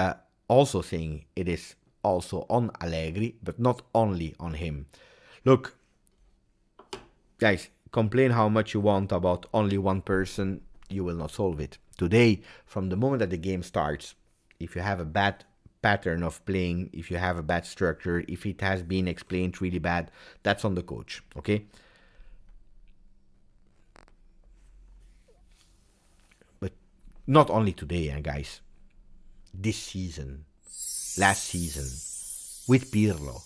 also saying it is also on Allegri, but not only on him. Look, guys, complain how much you want about only one person. You will not solve it. Today, from the moment that the game starts, if you have a bad pattern of playing, if you have a bad structure, if it has been explained really bad, that's on the coach, okay? But not only today, guys. This season, last season, with Pirlo,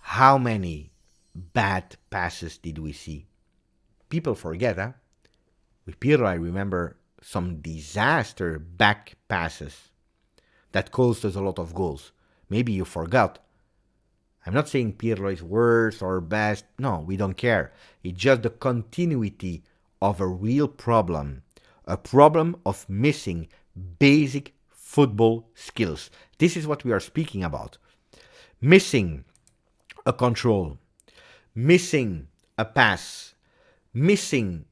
how many bad passes did we see? People forget, huh? With Pirlo, I remember some disaster back passes that cost us a lot of goals. Maybe you forgot. I'm not saying Pirlo is worse or best. No, we don't care. It's just the continuity of a real problem. A problem of missing basic football skills. This is what we are speaking about. Missing a control. Missing a pass. Missing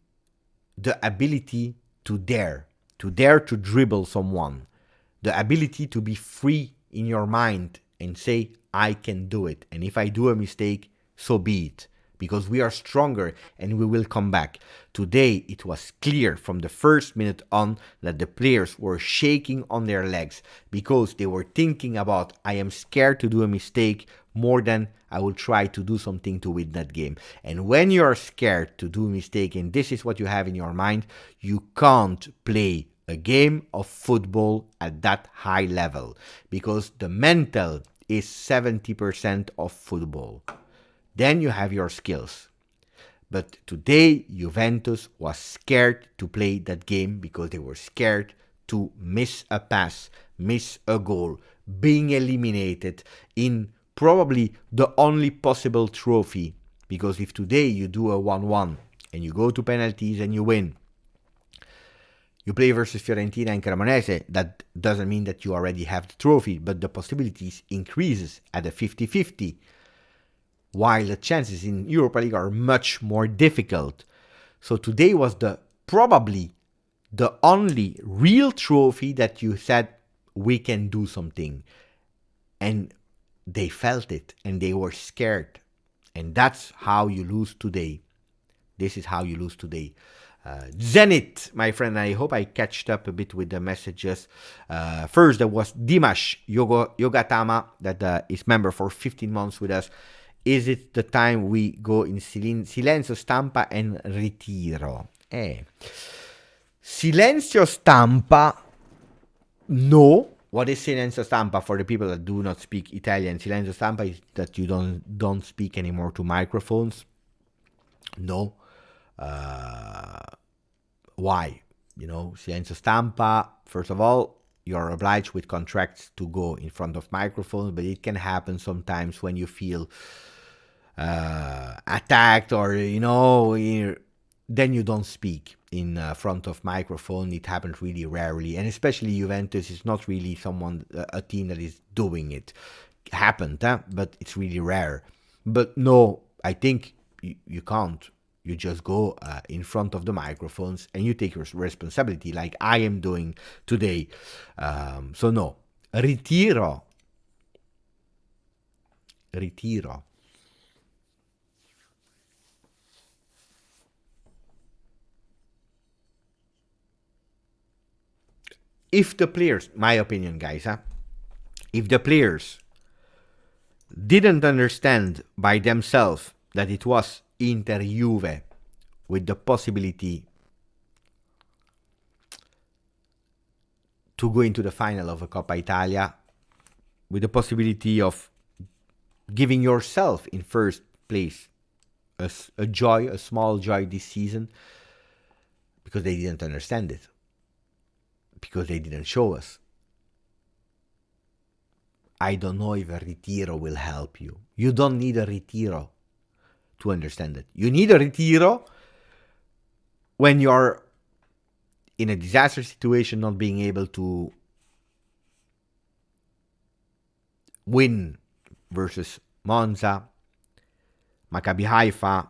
the ability to dare to dribble someone, the ability to be free in your mind and say, I can do it. And if I do a mistake, so be it. Because we are stronger and we will come back. Today, it was clear from the first minute on that the players were shaking on their legs because they were thinking about, I am scared to do a mistake more than I will try to do something to win that game. And when you are scared to do a mistake and this is what you have in your mind, you can't play a game of football at that high level because the mental is 70% of football. Then you have your skills. But today, Juventus was scared to play that game because they were scared to miss a pass, miss a goal, being eliminated in probably the only possible trophy. Because if today you do a 1-1 and you go to penalties and you win, you play versus Fiorentina and Cremonese, that doesn't mean that you already have the trophy, but the possibilities increases at a 50-50. While the chances in Europa League are much more difficult. So today was probably the only real trophy that you said we can do something. And they felt it and they were scared. And that's how you lose today. This is how you lose today. Zenit, my friend, I hope I catched up a bit with the messages. First, there was Dimash Yogatama, that is member for 15 months with us. Is it the time we go in silenzio stampa and ritiro? Silenzio stampa, no. What is silenzio stampa for the people that do not speak Italian? Silenzio stampa is that you don't speak anymore to microphones. No. Why? Silenzio stampa, first of all, you're obliged with contracts to go in front of microphones, but it can happen sometimes when you feel attacked or, then you don't speak in front of microphone. It happens really rarely, and especially Juventus is not really a team that is doing it. Happened, but it's really rare. But no, I think you can't. You just go in front of the microphones and you take your responsibility like I am doing today. So no. Ritiro. If the players, my opinion, guys, if the players didn't understand by themselves that it was Inter Juve with the possibility to go into the final of a Coppa Italia, with the possibility of giving yourself in first place a small joy this season, because they didn't understand it, because they didn't show us. I don't know if a ritiro will help you. You don't need a ritiro to understand it. You need a retiro when you're in a disaster situation, not being able to win versus Monza, Maccabi Haifa,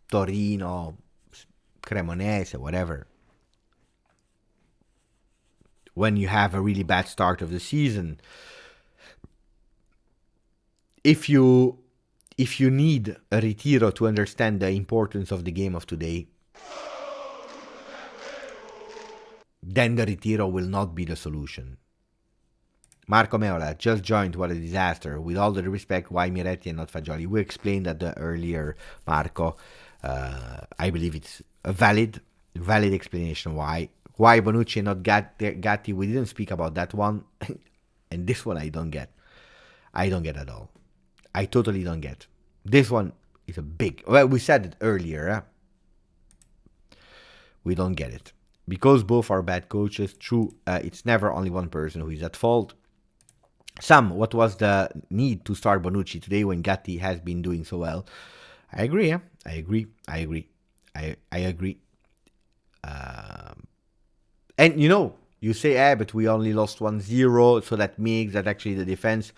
Torino, Cremonese, whatever. When you have a really bad start of the season, if you need a retiro to understand the importance of the game of today, then the retiro will not be the solution. Marco Meola just joined. What a disaster. With all the respect, why Miretti and not Fagioli? We explained that earlier, Marco. I believe it's a valid explanation why Bonucci and not Gatti. We didn't speak about that one. And this one I don't get. I don't get at all. I totally don't get. This one is a big... Well, we said it earlier. We don't get it. Because both are bad coaches. True, it's never only one person who is at fault. Sam, what was the need to start Bonucci today when Gatti has been doing so well? I agree. I agree. And you say, but we only lost 1-0, so that means that actually the defense,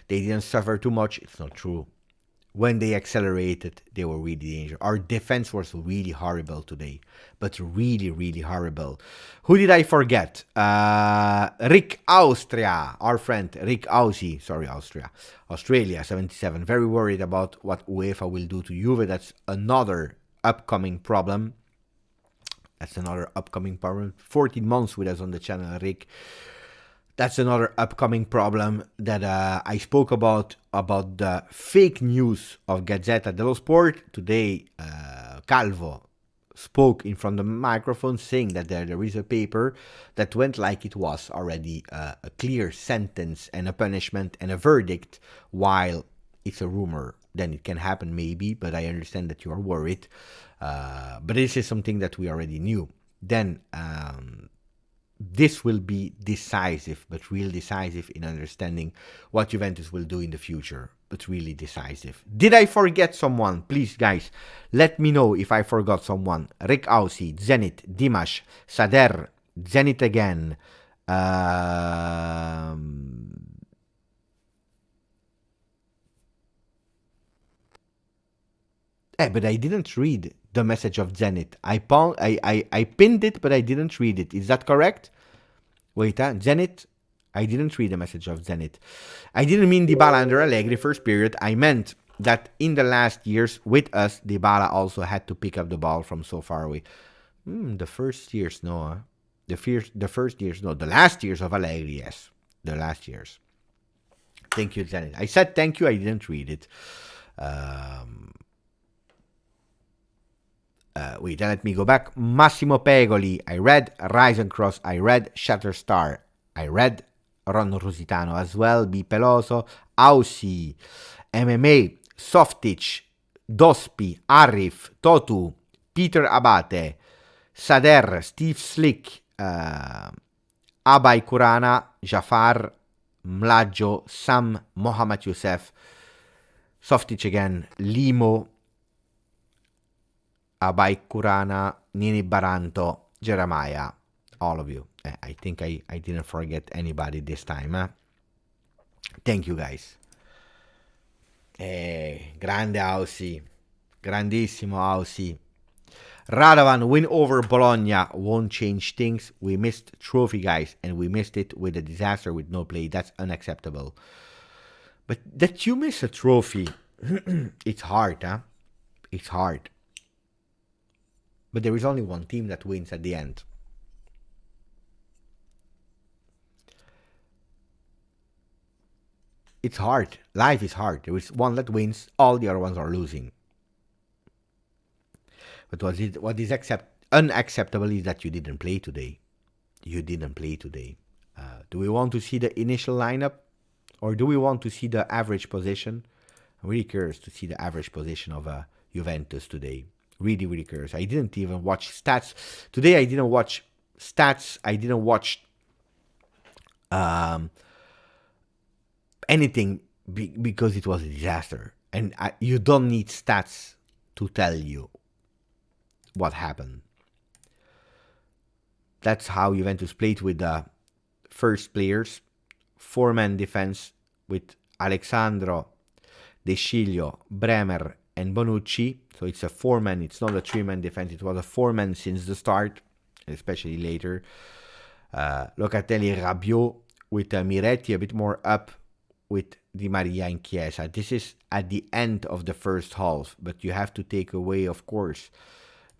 they didn't suffer too much. It's not true. When they accelerated, they were really dangerous. Our defense was really horrible today, but really, really horrible. Who did I forget? Rick Austria, our friend Rick Ausi, Australia 77. Very worried about what UEFA will do to Juve. That's another upcoming problem. 14 months with us on the channel, Rick. That's another upcoming problem that I spoke about the fake news of Gazzetta dello Sport. Today, Calvo spoke in front of the microphone saying that there is a paper that went like it was already a clear sentence and a punishment and a verdict, while it's a rumor. Then it can happen maybe, but I understand that you are worried. But this is something that we already knew. Then... this will be decisive, but real decisive in understanding what Juventus will do in the future, but really decisive. Did I forget someone? Please, guys, let me know if I forgot someone. Rick Ausi, Zenit, Dimash, Sader, Zenit again. But I didn't read the message of Zenit. I pinned it, but I didn't read it. Is that correct? Wait, Zenit? I didn't read the message of Zenit. I didn't mean Dybala under Allegri first period. I meant that in the last years with us, Dybala also had to pick up the ball from so far away. The first years, no. The first years, no. The last years of Allegri, yes. The last years. Thank you, Zenit. I said thank you, I didn't read it. Wait, let me go back. Massimo Pegoli, I read. Rise and Cross, I read. Shatterstar, I read. Ron Rositano as well. B. Peloso, Ausi, MMA, Softic, Dospi, Arif, Totu, Peter Abate, Sader, Steve Slick, Abay Kurana, Jafar, Mlaggio, Sam, Mohammad Youssef, Softic again, Limo, Abay Kurana, Nini Baranto, Jeremiah, all of you. I think I didn't forget anybody this time. Thank you guys. Grande Ausi, grandissimo Ausi. Radovan win over Bologna won't change things. We missed trophy, guys, and we missed it with a disaster with no play. That's unacceptable. But that you miss a trophy, it's hard, huh? It's hard. But there is only one team that wins at the end. It's hard. Life is hard. There is one that wins, all the other ones are losing. But what is unacceptable is that you didn't play today. You didn't play today. Do we want to see the initial lineup? Or do we want to see the average position? I'm really curious to see the average position of Juventus today. Really, really curious. I didn't even watch stats. Today I didn't watch stats. I didn't watch anything because it was a disaster. And you don't need stats to tell you what happened. That's how Juventus played with the first players. 4-man defense with Alexandro, De Sciglio, Bremer, and Bonucci. So it's a 4-man. It's not a 3-man defense. It was a 4-man since the start, especially later. Locatelli, Rabiot with Miretti a bit more up with Di Maria and Chiesa. This is at the end of the first half, but you have to take away, of course,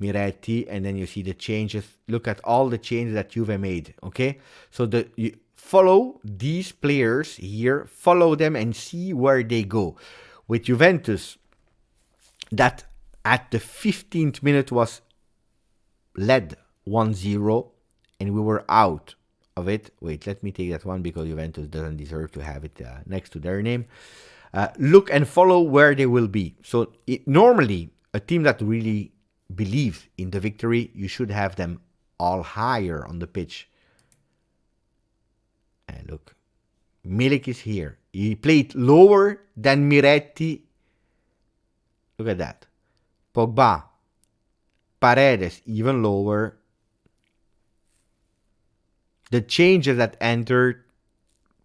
Miretti, and then you see the changes. Look at all the changes that Juve made, okay? So you follow these players here, follow them and see where they go. With Juventus, that at the 15th minute was led 1-0, and we were out of it. Wait, let me take that one because Juventus doesn't deserve to have it next to their name. Look and follow where they will be. So normally, a team that really believes in the victory, you should have them all higher on the pitch. And look, Milik is here. He played lower than Miretti. Look at that. Pogba, Paredes, even lower. The changes that entered,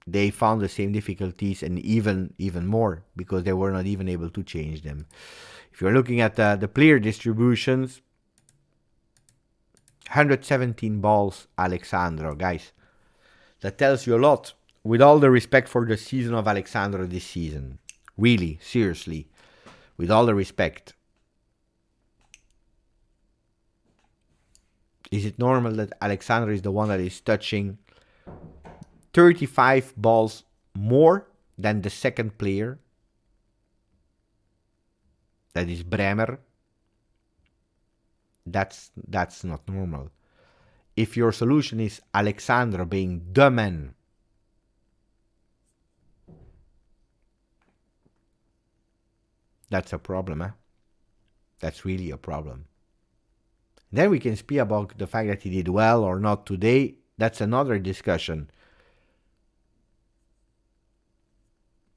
they found the same difficulties and even more because they were not even able to change them. If you're looking at the player distributions, 117 balls, Alexandro, guys. That tells you a lot. With all the respect for the season of Alexandro this season. Really, seriously. With all the respect. Is it normal that Alexandro is the one that is touching 35 balls more than the second player? That is Bremer. That's not normal. If your solution is Alexandro being the man, that's a problem, eh? That's really a problem. Then we can speak about the fact that he did well or not today. That's another discussion.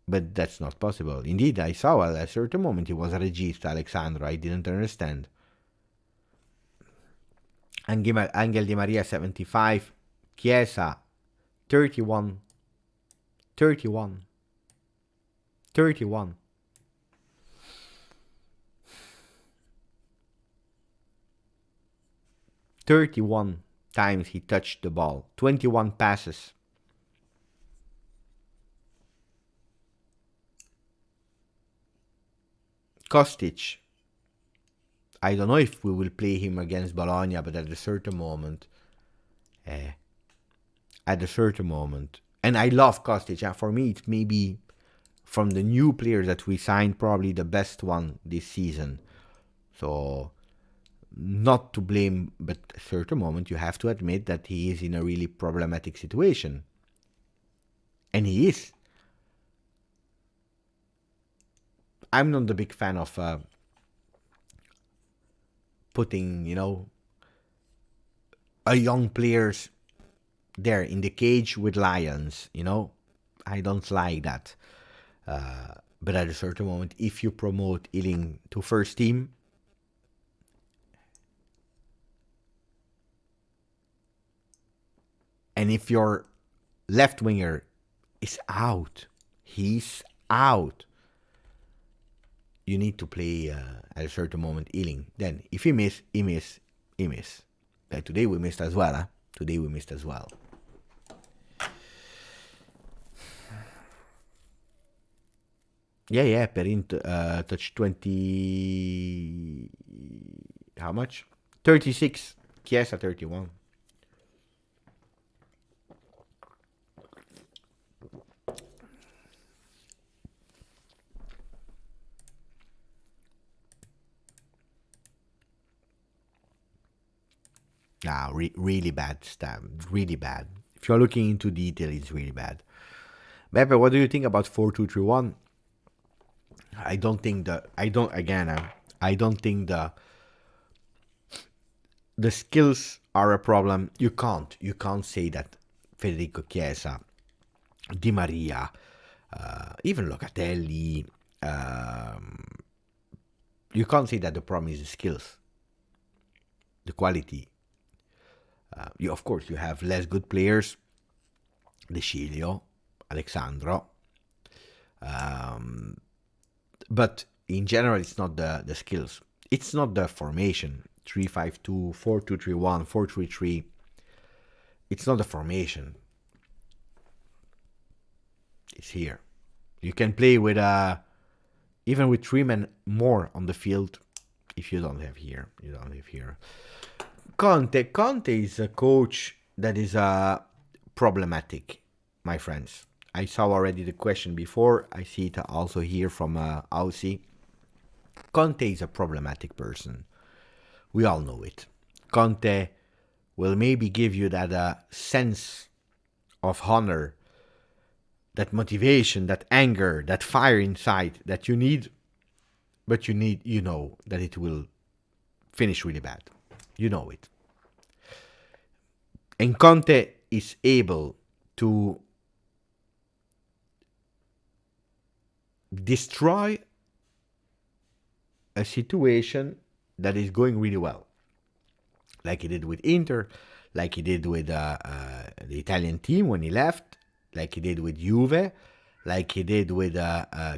But that's not possible. Indeed, I saw at a certain moment he was a regista, Alexandro. I didn't understand. Angel Di Maria, 75. Chiesa, 31. 31. 31. 31 times he touched the ball, 21 passes. Kostic, I don't know if we will play him against Bologna, but at a certain moment, and I love Kostic. For me, it's maybe from the new players that we signed, probably the best one this season. So, not to blame, but at a certain moment, you have to admit that he is in a really problematic situation. And he is. I'm not a big fan of putting, a young players there in the cage with lions, I don't like that. But at a certain moment, if you promote Ealing to first team, and if your left winger is out, he's out, you need to play at a certain moment Ealing. Then if he miss. Like today we missed as well. Yeah, Perin touched 20... How much? 36. Chiesa 31. Nah, really bad stuff. Really bad. If you're looking into detail, it's really bad. Beppe, what do you think about 4-2-3-1? I don't think the skills are a problem. You can't say that Federico Chiesa, Di Maria, even Locatelli, you can't say that the problem is the skills, the quality. Of course, you have less good players, De Sciglio, Alexandro, but in general, it's not the skills. It's not the formation. 3-5-2, 4-2-3-1, 4-3-3. It's not the formation. It's here. You can play with even with 3 men more on the field. If you don't have here, Conte is a coach that is problematic, my friends. I saw already the question before. I see it also here from Aussie. Conte is a problematic person. We all know it. Conte will maybe give you that sense of honor, that motivation, that anger, that fire inside that you need, but you know that it will finish really bad. You know it. And Conte is able to destroy a situation that is going really well, like he did with Inter, like he did with the Italian team when he left, like he did with Juve, like he did with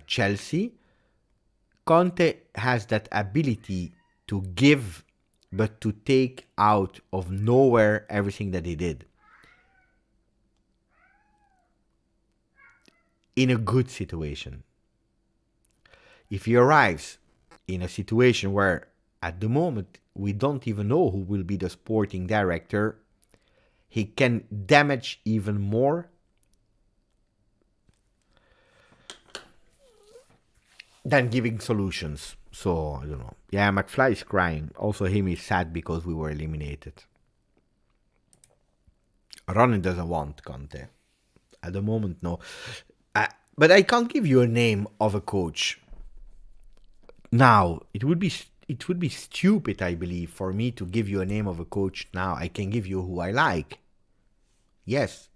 Chelsea. Conte has that ability to give, but to take out of nowhere everything that he did in a good situation. If he arrives in a situation where at the moment we don't even know who will be the sporting director, he can damage even more than giving solutions. So, I don't know. Yeah, McFly is crying. Also, him is sad because we were eliminated. Ronan doesn't want Conte. At the moment, no. But I can't give you a name of a coach. Now, it would be stupid, I believe, for me to give you a name of a coach now. I can give you who I like. Yes.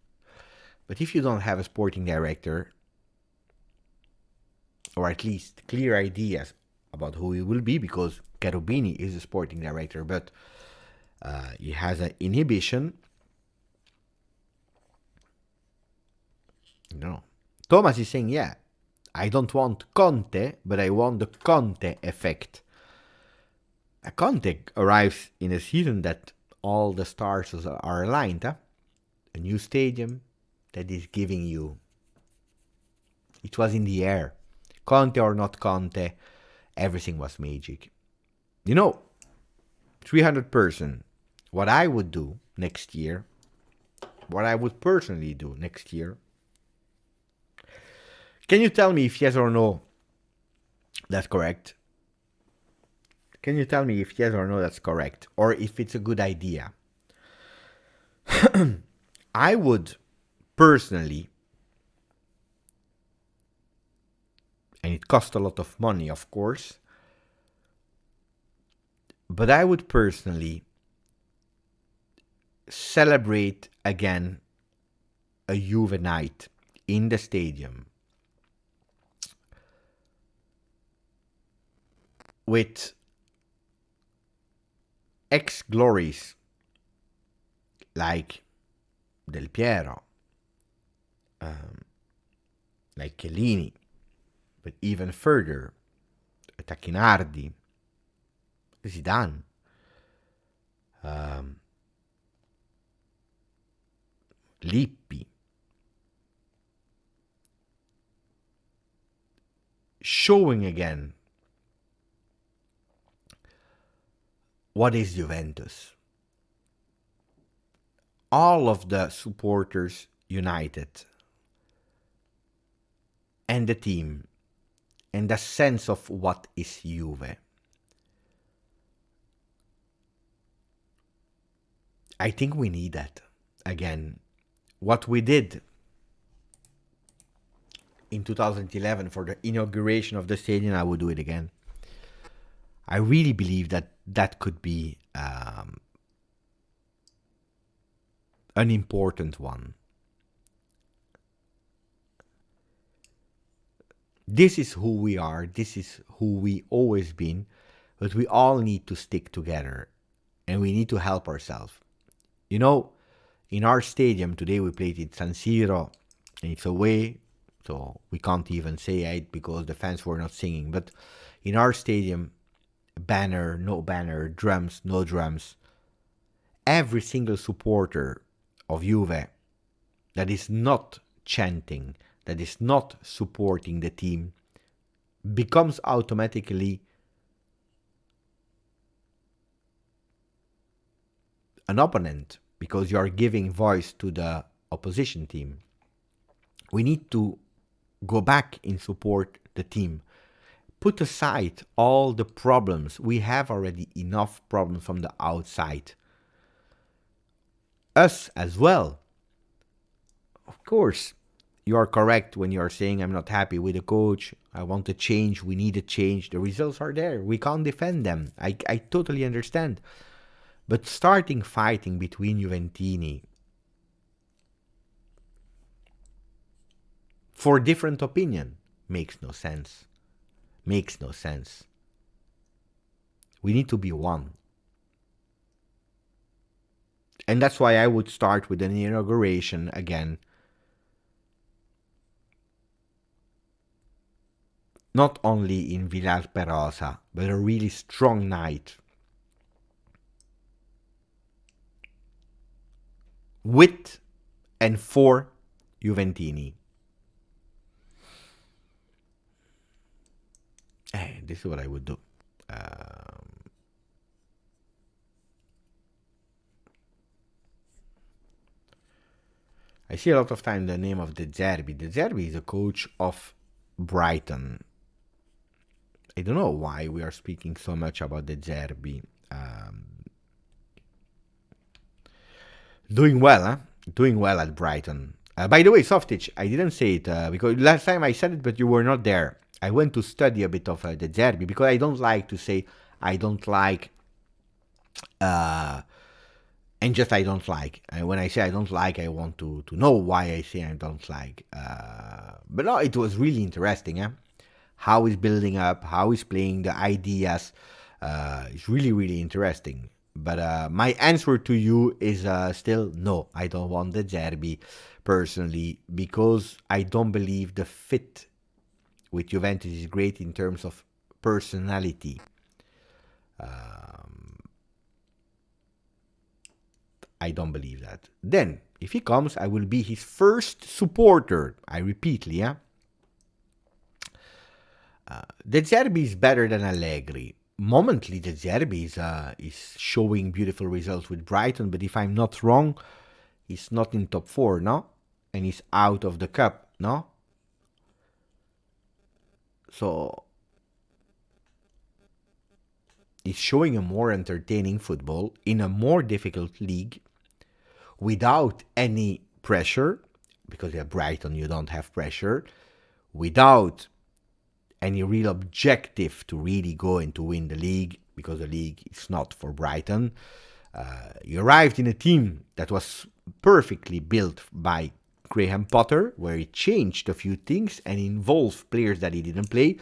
But if you don't have a sporting director, or at least clear ideas about who he will be, because Cherubini is a sporting director, but he has an inhibition. No. Thomas is saying, yeah, I don't want Conte, but I want the Conte effect. Conte arrives in a season that all the stars are aligned. Huh? A new stadium that is giving you. It was in the air. Conte or not Conte, everything was magic. 300%. What I would do next year, what I would personally do next year. Can you tell me if yes or no that's correct? Can you tell me if yes or no that's correct? Or if it's a good idea? I would personally, and it costs a lot of money, of course, but I would personally celebrate again a Juve night in the stadium with ex-glories like Del Piero, like Chiellini, but even further, Tacchinardi, Zidane, Lippi, showing again what is Juventus. All of the supporters united, and the team, and the sense of what is Juve. I think we need that again. What we did in 2011 for the inauguration of the stadium, I would do it again. I really believe that that could be an important one. This is who we are. This is who we always been. But we all need to stick together. And we need to help ourselves. In our stadium, today we played in San Siro. And it's away. So we can't even say it because the fans were not singing. But in our stadium, banner, no banner, drums, no drums. Every single supporter of Juve that is not chanting, that is not supporting the team, becomes automatically an opponent because you are giving voice to the opposition team. We need to go back and support the team. Put aside all the problems. We have already enough problems from the outside. Us as well. Of course, you are correct when you are saying I'm not happy with the coach. I want a change. We need a change. The results are there. We can't defend them. I totally understand. But starting fighting between Juventini for different opinion makes no sense. Makes no sense. We need to be one. And that's why I would start with an inauguration again. Not only in Villar Perosa, but a really strong night. With and for Juventini. This is what I would do. I see a lot of time the name of De Zerbi. De Zerbi is a coach of Brighton. I don't know why we are speaking so much about De Zerbi. Doing well, huh? Doing well at Brighton. By the way, Softitch, I didn't say it because last time I said it, but you were not there. I went to study a bit of De Zerbi because I don't like to say I don't like, and just I don't like. And when I say I don't like, I want to know why I say I don't like. But no, it was really interesting. How he's building up, how he's playing, the ideas. It's really, really interesting. But my answer to you is still no. I don't want De Zerbi personally because I don't believe the fit with Juventus is great in terms of personality. I don't believe that. Then, if he comes, I will be his first supporter. I repeat, yeah. De Zerbi is better than Allegri. Momently, De Zerbi is showing beautiful results with Brighton, but if I'm not wrong, he's not in top 4, no? And he's out of the cup, no? So, he's showing a more entertaining football in a more difficult league without any pressure, because at Brighton you don't have pressure, without any real objective to really go and to win the league, because the league is not for Brighton. You arrived in a team that was perfectly built by Graham Potter, where he changed a few things and involved players that he didn't play,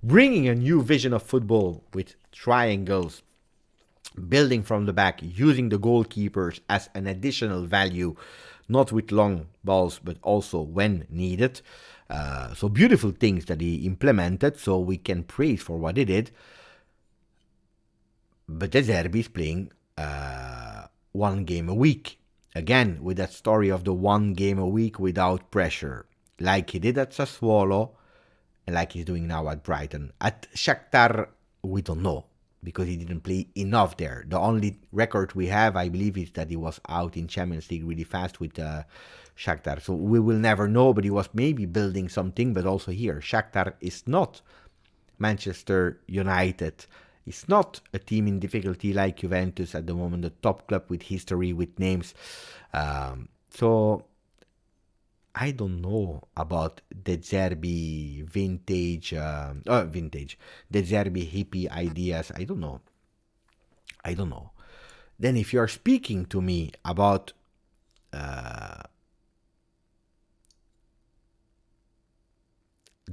bringing a new vision of football with triangles, building from the back, using the goalkeepers as an additional value, not with long balls, but also when needed. So beautiful things that he implemented, so we can praise for what he did. But De Zerbi is playing 1 game a week. Again, with that story of the 1 game a week without pressure, like he did at Sassuolo, and like he's doing now at Brighton. At Shakhtar, we don't know, because he didn't play enough there. The only record we have, I believe, is that he was out in Champions League really fast with Shakhtar. So we will never know, but he was maybe building something. But also here, Shakhtar is not Manchester United. It's not a team in difficulty like Juventus at the moment, the top club with history, with names. So I don't know about De Zerbi vintage, De Zerbi hippie ideas. I don't know. Then if you're speaking to me about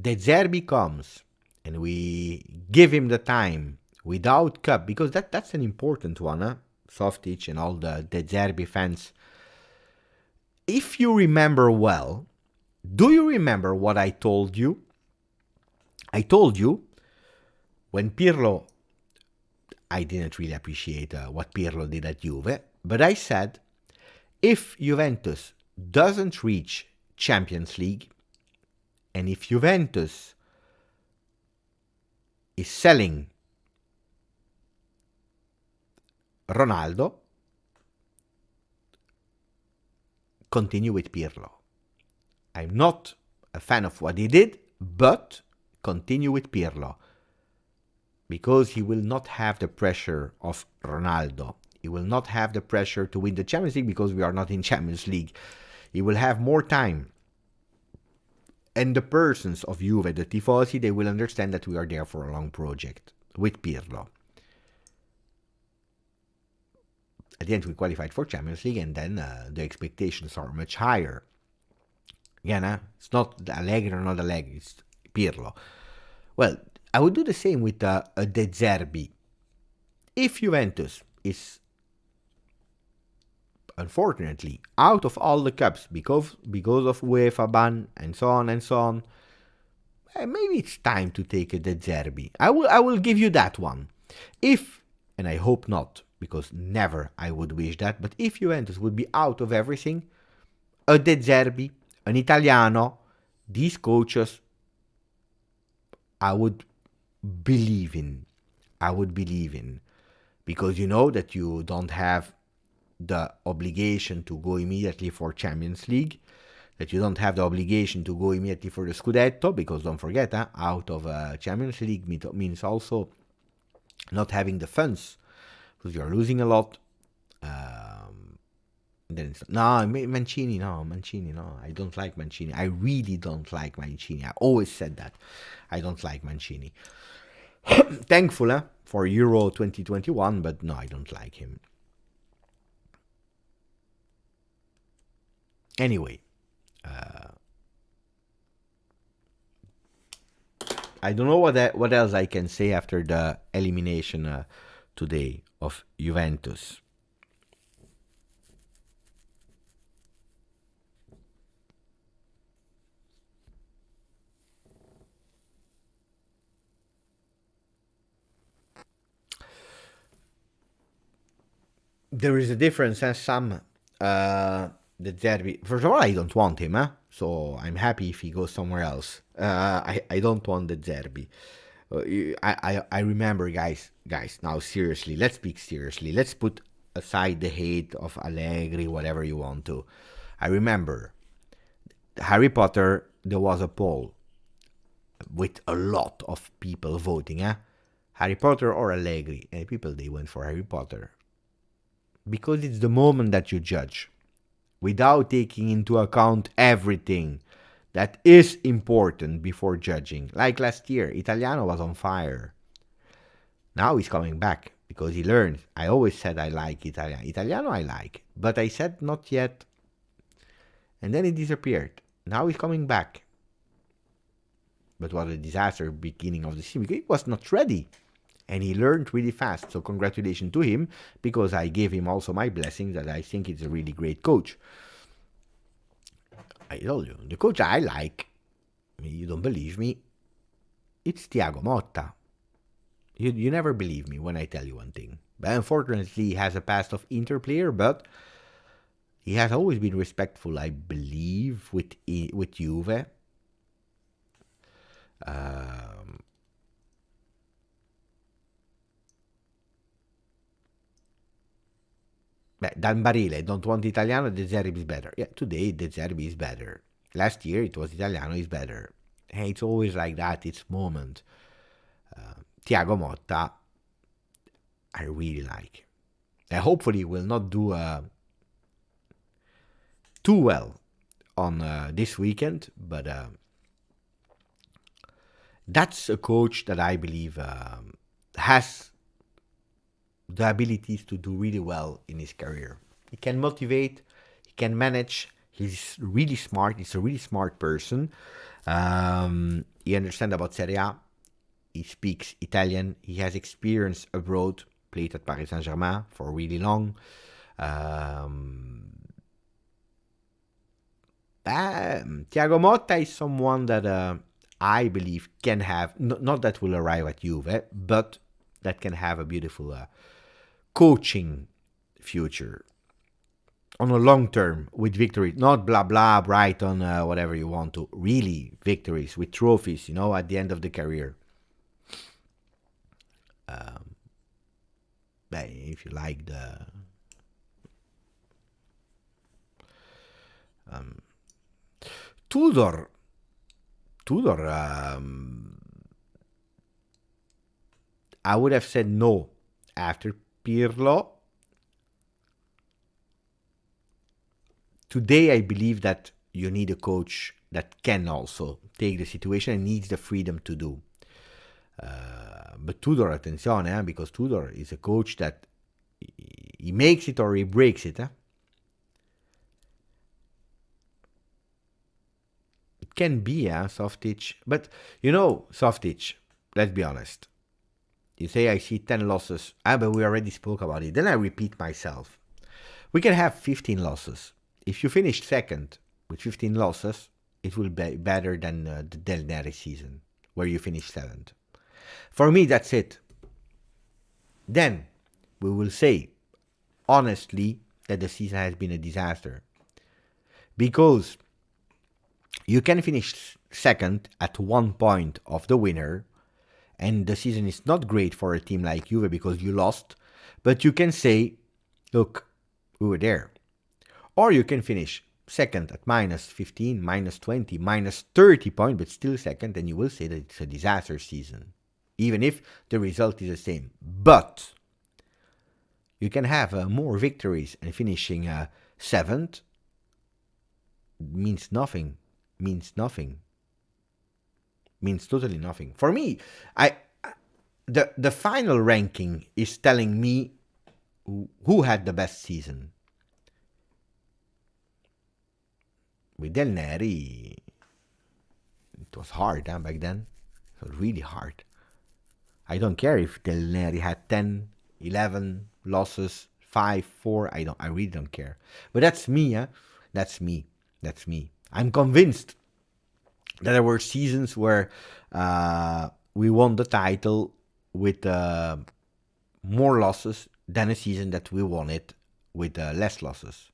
De Zerbi comes and we give him the time without cup, because that's an important one, huh? Softic and all the De Zerbi fans. If you remember well, do you remember what I told you? I told you when Pirlo, I didn't really appreciate what Pirlo did at Juve, but I said if Juventus doesn't reach Champions League, and if Juventus is selling Ronaldo, continue with Pirlo. I'm not a fan of what he did, but continue with Pirlo, because he will not have the pressure of Ronaldo. He will not have the pressure to win the Champions League, because we are not in Champions League. He will have more time. And the persons of Juve, the Tifosi, they will understand that we are there for a long project with Pirlo. At the end, we qualified for Champions League, and then the expectations are much higher. Again, it's not Allegri or not Allegri, it's Pirlo. Well, I would do the same with De Zerbi. If Juventus is, unfortunately, out of all the cups because of UEFA ban and so on, maybe it's time to take a De Zerbi. I will give you that one. If, and I hope not, because never I would wish that, but if Juventus would be out of everything, a De Zerbi, an Italiano, these coaches, I would believe in. Because you know that you don't have the obligation to go immediately for Champions League, that you don't have the obligation to go immediately for the Scudetto, because don't forget, out of Champions League means also not having the funds, because you're losing a lot. Then Mancini, I don't like Mancini. I really don't like Mancini. I always said that. I don't like Mancini. Thankful for Euro 2021, but no, I don't like him. Anyway, I don't know what else I can say after the elimination today of Juventus. There is a difference, as some The Derby. First of all, I don't want him, so I'm happy if he goes somewhere else. I don't want the Derby. I remember, guys. Now seriously, let's speak seriously. Let's put aside the hate of Allegri, whatever you want to. I remember Harry Potter. There was a poll with a lot of people voting, Harry Potter or Allegri, and people they went for Harry Potter because it's the moment that you judge without taking into account everything that is important before judging. Like last year, Italiano was on fire. Now he's coming back because he learned. I always said I like Italiano. Italiano I like, but I said not yet. And then he disappeared. Now he's coming back. But what a disaster beginning of the season because he was not ready. And he learned really fast. So congratulations to him because I gave him also my blessing that I think he's a really great coach. I told you, the coach I like, you don't believe me, it's Thiago Motta. You never believe me when I tell you one thing. But unfortunately, he has a past of Inter player, but he has always been respectful, I believe, with Juve. Dan Barile, don't want Italiano, De Zerbi is better. Yeah, today De Zerbi is better. Last year it was Italiano is better. And it's always like that, it's moment. Thiago Motta, I really like. And hopefully will not do too well on this weekend, but that's a coach that I believe has the abilities to do really well in his career. He can motivate, he can manage, he's really smart, he's a really smart person. He understands about Serie A, he speaks Italian, he has experience abroad, played at Paris Saint-Germain for really long. Thiago Motta is someone that I believe can have, not that will arrive at Juve, but that can have a beautiful coaching future on a long term with victories, not blah blah Brighton, whatever you want to, really victories with trophies, at the end of the career. If you like the Tudor, I would have said no after Pirlo. Today, I believe that you need a coach that can also take the situation and needs the freedom to do. But Tudor, attenzione, because Tudor is a coach that he makes it or he breaks it. It can be, Softic. But, Softic, let's be honest. You say I see 10 losses. But we already spoke about it. Then I repeat myself. We can have 15 losses. If you finish second with 15 losses, it will be better than the Del Neri season, where you finish 7th. For me, that's it. Then we will say, honestly, that the season has been a disaster. Because you can finish second at 1 point of the winner, and the season is not great for a team like Juve because you lost, but you can say, look, we were there. Or you can finish second at minus 15, minus 20, minus 30 points, but still second, and you will say that it's a disaster season, even if the result is the same. But you can have more victories, and finishing 7th means nothing, means totally nothing. For me, the final ranking is telling me who had the best season. With Del Neri, it was hard back then. It was really hard. I don't care if Del Neri had 10, 11 losses, 5, 4. I really don't care. But that's me, That's me. I'm convinced that there were seasons where we won the title with more losses than a season that we won it with less losses.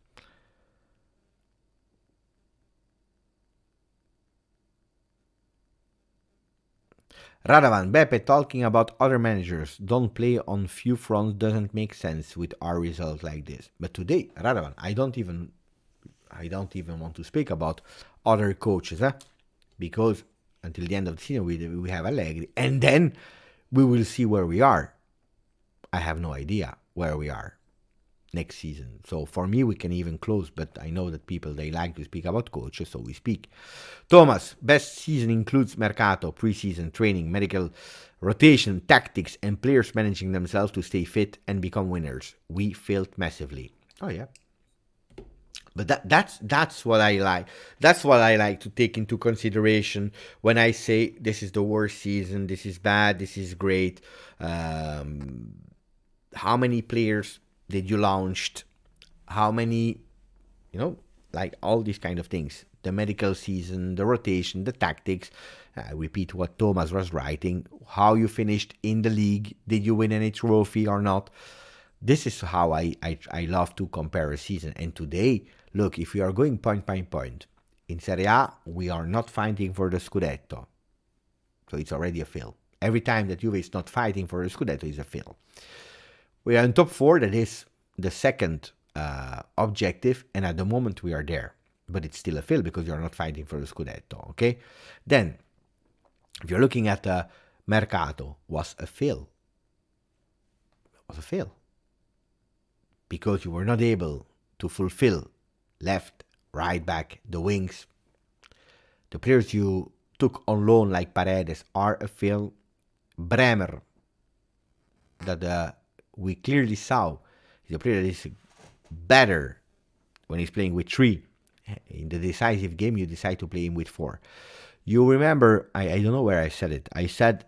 Radovan, Beppe talking about other managers don't play on few fronts doesn't make sense with our result like this. But today, Radovan, I don't even want to speak about other coaches, because until the end of the season we have Allegri, and then we will see where we are. I have no idea where we are next season. So for me, we can even close, but I know that people, they like to speak about coaches, so we speak. Thomas, best season includes mercato, preseason, training, medical rotation, tactics, and players managing themselves to stay fit and become winners. We failed massively. Oh yeah. But that's what I like. That's what I like to take into consideration when I say this is the worst season, this is bad, this is great. How many players did you launched? How many, like all these kind of things. The medical season, the rotation, the tactics. I repeat what Thomas was writing. How you finished in the league. Did you win any trophy or not? This is how I love to compare a season. And today, look, if we are going point by point, in Serie A, we are not fighting for the Scudetto. So it's already a fail. Every time that Juve is not fighting for the Scudetto is a fail. We are in top 4, that is the second objective, and at the moment we are there. But it's still a fail because you are not fighting for the Scudetto, okay? Then, if you're looking at the Mercato, was a fail. It was a fail. Because you were not able to fulfill left, right back, the wings. The players you took on loan like Paredes are a fail. Bremer, that we clearly saw, is a player that is better when he's playing with 3. In the decisive game, you decide to play him with 4. You remember, I don't know where I said it. I said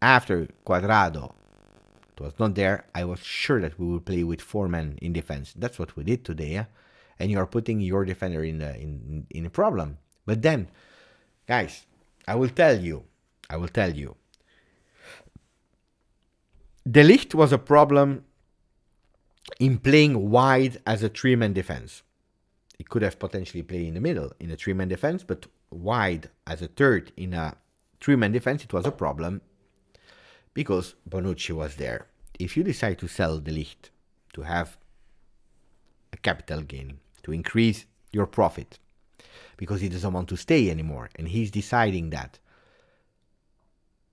after Cuadrado was not there, I was sure that we would play with 4 men in defense. That's what we did today, and you are putting your defender in a problem. But then, guys, I will tell you, De Ligt was a problem in playing wide as a 3-man defense. He could have potentially played in the middle in a 3-man defense, but wide as a third in a 3-man defense, it was a problem because Bonucci was there. If you decide to sell De Ligt to have a capital gain, to increase your profit, because he doesn't want to stay anymore, and he's deciding that.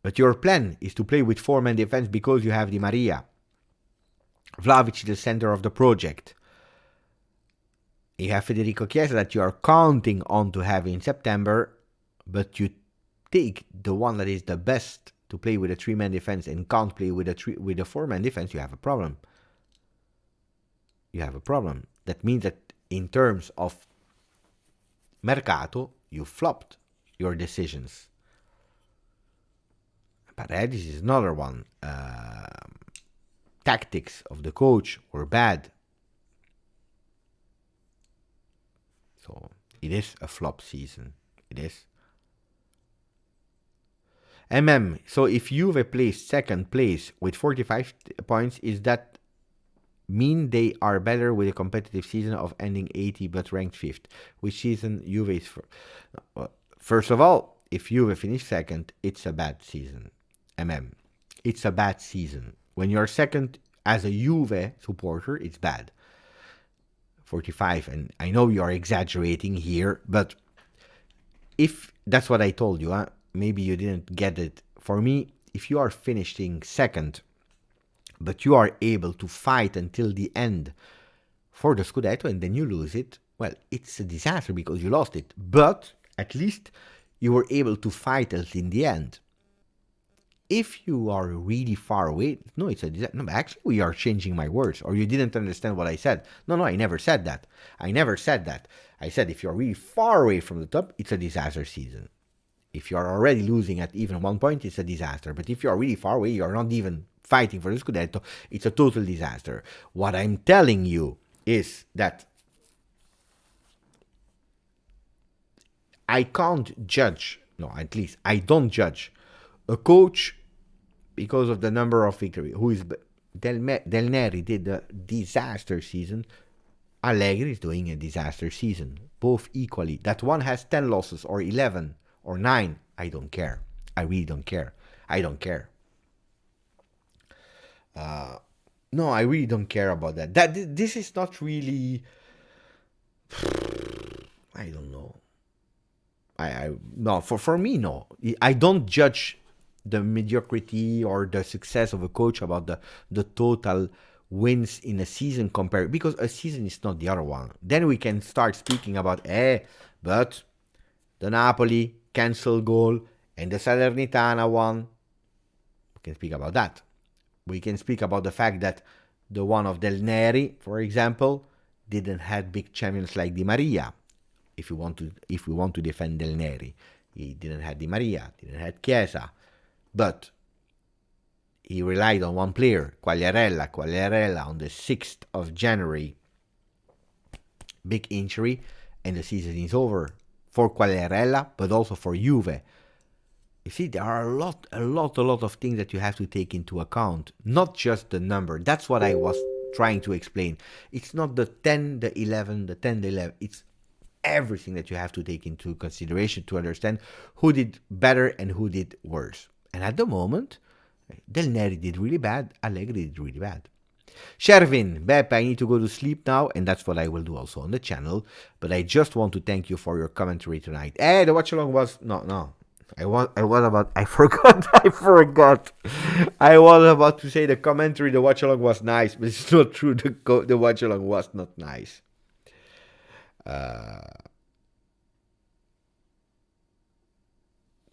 But your plan is to play with 4-man defense because you have Di Maria. Vlahovic is the center of the project. You have Federico Chiesa that you are counting on to have in September, but you take the one that is the best to play with a 3-man defense and can't play with a 4-man defense, you have a problem. You have a problem. That means that in terms of Mercato, you flopped your decisions. Paredes is another one. Tactics of the coach were bad. So it is a flop season. It is. So if Juve plays second place with 45 points, is that mean they are better with a competitive season of ending 80 but ranked 5th? Which season Juve is for? First of all, if Juve finish second, it's a bad season. It's a bad season. When you're second as a Juve supporter, it's bad. 45, and I know you are exaggerating here, but if that's what I told you, maybe you didn't get it. For me, if you are finishing second, but you are able to fight until the end for the Scudetto and then you lose it, well, it's a disaster because you lost it. But at least you were able to fight until the end. If you are really far away, no, it's a disaster. No, actually, we are changing my words, or you didn't understand what I said. No, I never said that. I said if you're really far away from the top, it's a disaster season. If you're already losing at even 1 point, it's a disaster. But if you're really far away, you're not even fighting for the Scudetto, it's a total disaster. What I'm telling you is that I can't judge, at least I don't judge a coach because of the number of victories. Who is Del Neri did a disaster season. Allegri is doing a disaster season. Both equally. That one has 10 losses or 11 or 9. I don't care. I really don't care. I don't care. No, I really don't care about that. This is not really. I don't know. I no, for me, no. I don't judge the mediocrity or the success of a coach about the total wins in a season compared, because a season is not the other one. Then we can start speaking about but the Napoli cancel goal and the Salernitana one. We can speak about that. We can speak about the fact that the one of Del Neri, for example, didn't have big champions like Di Maria. If we want to defend Del Neri, he didn't have Di Maria, didn't have Chiesa, but he relied on one player, Quagliarella. Quagliarella on the 6th of January, big injury, and the season is over for Quagliarella, but also for Juve. You see, there are a lot of things that you have to take into account, not just the number. That's what I was trying to explain. It's not the 10, the 11, the 10, the 11. It's everything that you have to take into consideration to understand who did better and who did worse. And at the moment, Del Neri did really bad, Allegri did really bad. Shervin, Beppe, I need to go to sleep now, and that's what I will do also on the channel. But I just want to thank you for your commentary tonight. The watch along was no. I forgot. I was about to say the commentary, the watch along was nice, but it's not true. The watch along was not nice.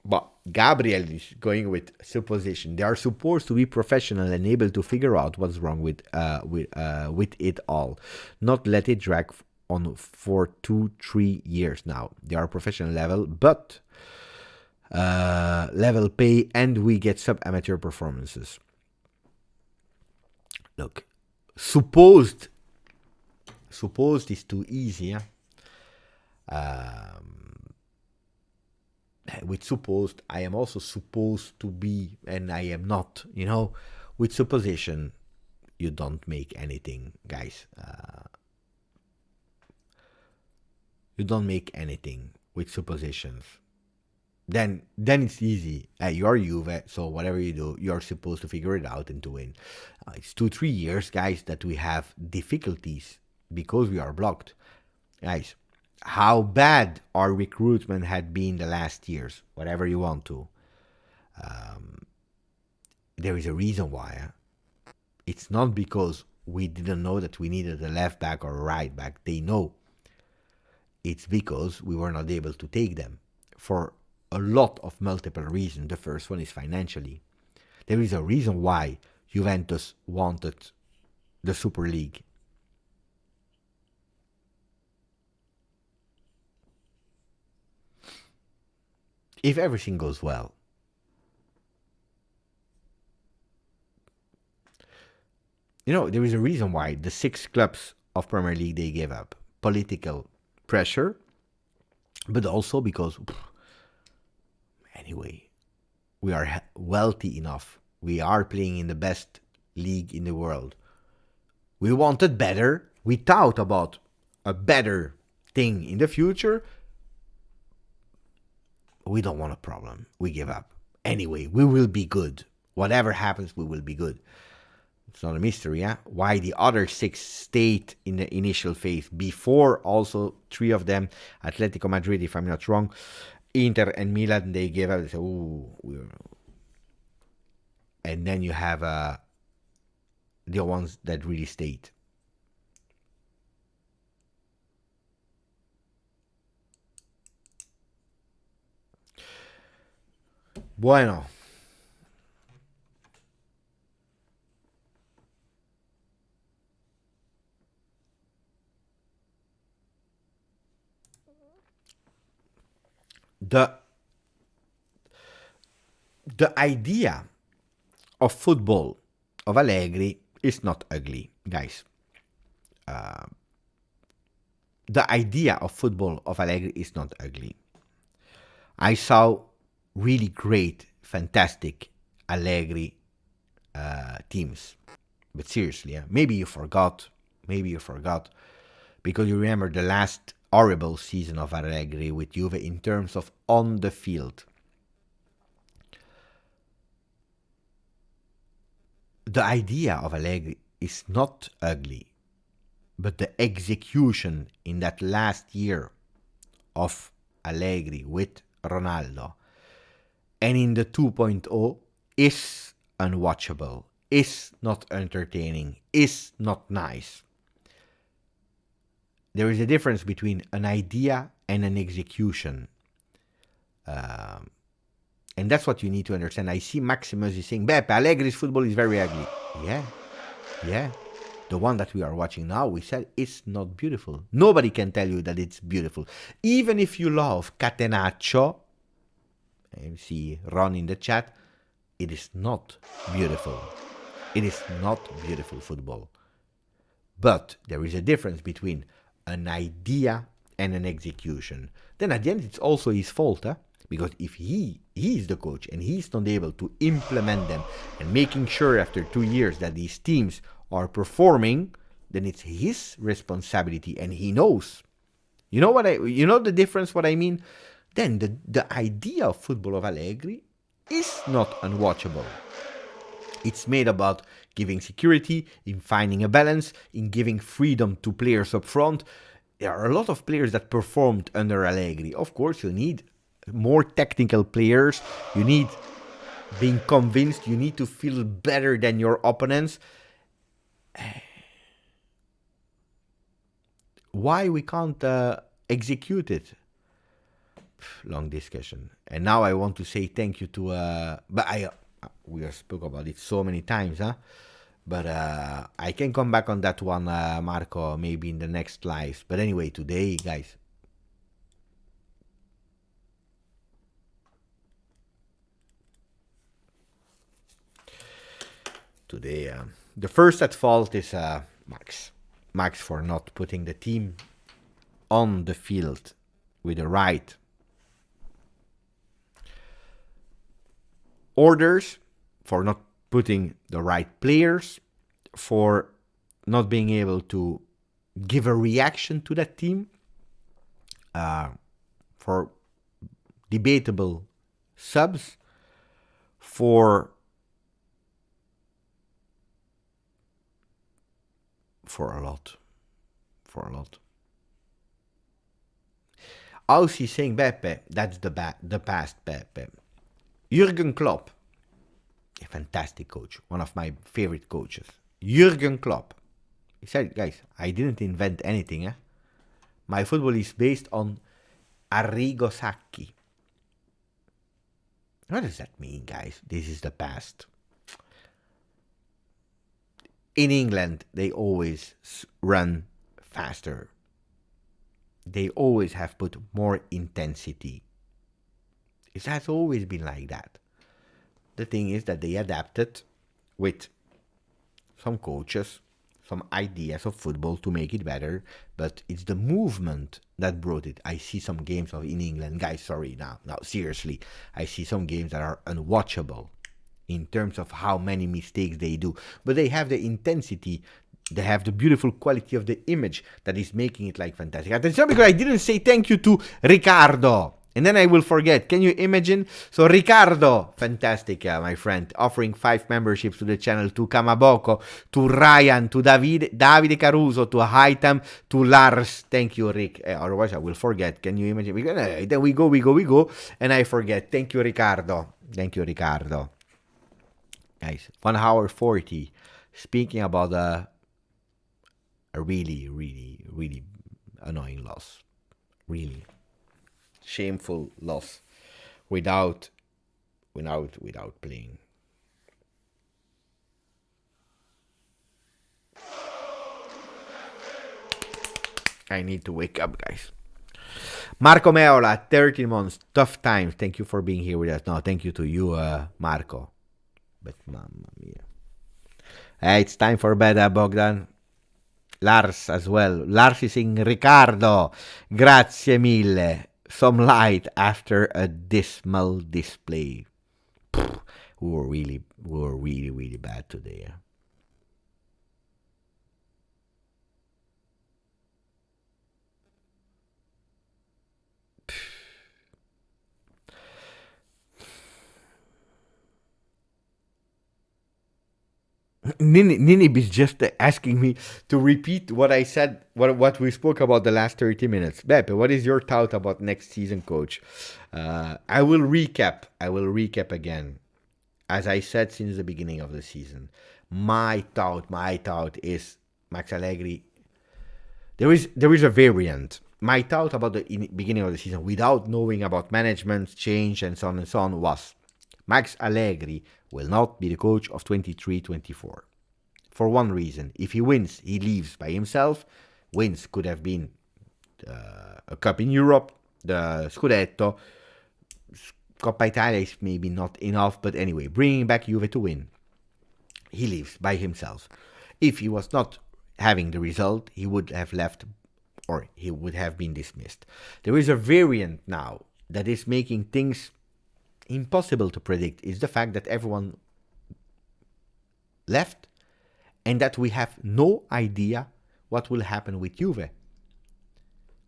But Gabriel is going with supposition. They are supposed to be professional and able to figure out what's wrong with it all, not let it drag on for 2-3 years now. They are professional level, but level pay, and we get sub-amateur performances. Look, supposed is too easy. With supposed, I am also supposed to be, and I am not. With supposition, you don't make anything, guys. You don't make anything with suppositions. Then it's easy. You're Juve, so whatever you do, you're supposed to figure it out and to win. It's 2-3 years, guys, that we have difficulties because we are blocked. Guys, how bad our recruitment had been the last years, whatever you want to. There is a reason why. It's not because we didn't know that we needed a left back or a right back. They know. It's because we were not able to take them for a lot of multiple reasons. The first one is financially. There is a reason why Juventus wanted the Super League. If everything goes well, there is a reason why the 6 clubs of Premier League, they gave up. Political pressure, but also because anyway, we are wealthy enough. We are playing in the best league in the world. We wanted better. We thought about a better thing in the future. We don't want a problem. We give up. Anyway, we will be good. Whatever happens, we will be good. It's not a mystery, why the other 6 stayed in the initial phase. Before, also 3 of them, Atletico Madrid, if I'm not wrong, Inter and Milan, they gave up. They said, and then you have the ones that really stayed. Bueno. The idea of football of Allegri is not ugly, guys. The idea of football of Allegri is not ugly. I saw really great, fantastic Allegri teams. But seriously, maybe you forgot, because you remember the last horrible season of Allegri with Juve in terms of on the field. the idea of Allegri is not ugly, but the execution in that last year of Allegri with Ronaldo and in the 2.0 is unwatchable, is not entertaining, is not nice. There is a difference between an idea and an execution. And that's what you need to understand. I see Maximus is saying, Beppe, Allegri's football is very ugly. Yeah. The one that we are watching now, we said it's not beautiful. Nobody can tell you that it's beautiful. Even if you love Catenaccio, and see Ron in the chat, it is not beautiful. It is not beautiful football. But there is a difference between an idea and an execution. Then at the end, it's also his fault, because if he is the coach and he's not able to implement them and making sure after 2 years that these teams are performing, then it's his responsibility, and he knows. You know the difference, what I mean? Then the idea of football of Allegri is not unwatchable. It's made about giving security, in finding a balance, in giving freedom to players up front. There are a lot of players that performed under Allegri. Of course, you need more technical players. You need being convinced. You need to feel better than your opponents. Why we can't execute it? Long discussion. And now I want to say thank you to... we have spoke about it so many times, but I can come back on that one, Marco, maybe in the next live. But anyway, today, guys, the first at fault is Max for not putting the team on the field with the right orders, for not putting the right players, for not being able to give a reaction to that team, for debatable subs, for a lot. Aussie saying, Beppe, that's the past, Beppe. Jurgen Klopp, a fantastic coach, one of my favorite coaches. Jurgen Klopp. He said, guys, I didn't invent anything. My football is based on Arrigo Sacchi. What does that mean, guys? This is the past. In England, they always run faster. They always have put more intensity. It has always been like that. The thing is that they adapted with some coaches, some ideas of football to make it better, but it's the movement that brought it. I see some games in England, guys, sorry, now seriously, I see some games that are unwatchable in terms of how many mistakes they do, but they have the intensity, they have the beautiful quality of the image that is making it like fantastic. Attention, because I didn't say thank you to Ricardo. And then I will forget. Can you imagine? So Ricardo, fantastic, my friend, offering 5 memberships to the channel, to Kamaboko, to Ryan, to Davide Caruso, to Haitam, to Lars. Thank you, Rick. Otherwise, I will forget. Can you imagine? Then we go, and I forget. Thank you, Ricardo. Guys, 1 hour 40. Speaking about a really, really, really annoying loss. Really. Shameful loss without playing. I need to wake up, guys. Marco Meola, 13 months, tough times. Thank you for being here with us. No, thank you to you, Marco. But mamma mia. It's time for bed, Bogdan. Lars as well. Lars is saying, Riccardo, grazie mille. Some light after a dismal display. We were really, really bad today. Ninib is just asking me to repeat what I said, what we spoke about the last 30 minutes. Beppe, what is your thought about next season, coach? I will recap. I will recap again. As I said since the beginning of the season, my thought is Max Allegri. There is a variant. My thought about the beginning of the season, without knowing about management change and so on, was Max Allegri will not be the coach of 23-24. For one reason. If he wins, he leaves by himself. Wins could have been a cup in Europe, the Scudetto. Coppa Italia is maybe not enough, but anyway, bringing back Juve to win. He leaves by himself. If he was not having the result, he would have left, or he would have been dismissed. There is a variant now that is making things impossible to predict. Is the fact that everyone left and that we have no idea what will happen with Juve.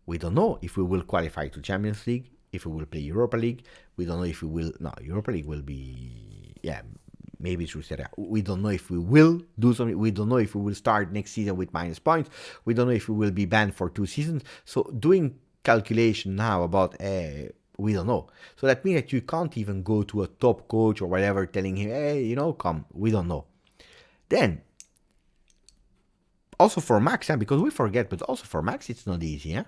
We don't know if we will qualify to Champions League, if we will play Europa League. We don't know if we will. No, Europa League will be, maybe through Serie A. We don't know if we will do something. We don't know if we will start next season with minus points. We don't know if we will be banned for 2 seasons. So doing calculation now about, we don't know. So that means that you can't even go to a top coach or whatever telling him, hey, come. We don't know. Then, also for Max, because we forget, but also for Max, it's not easy,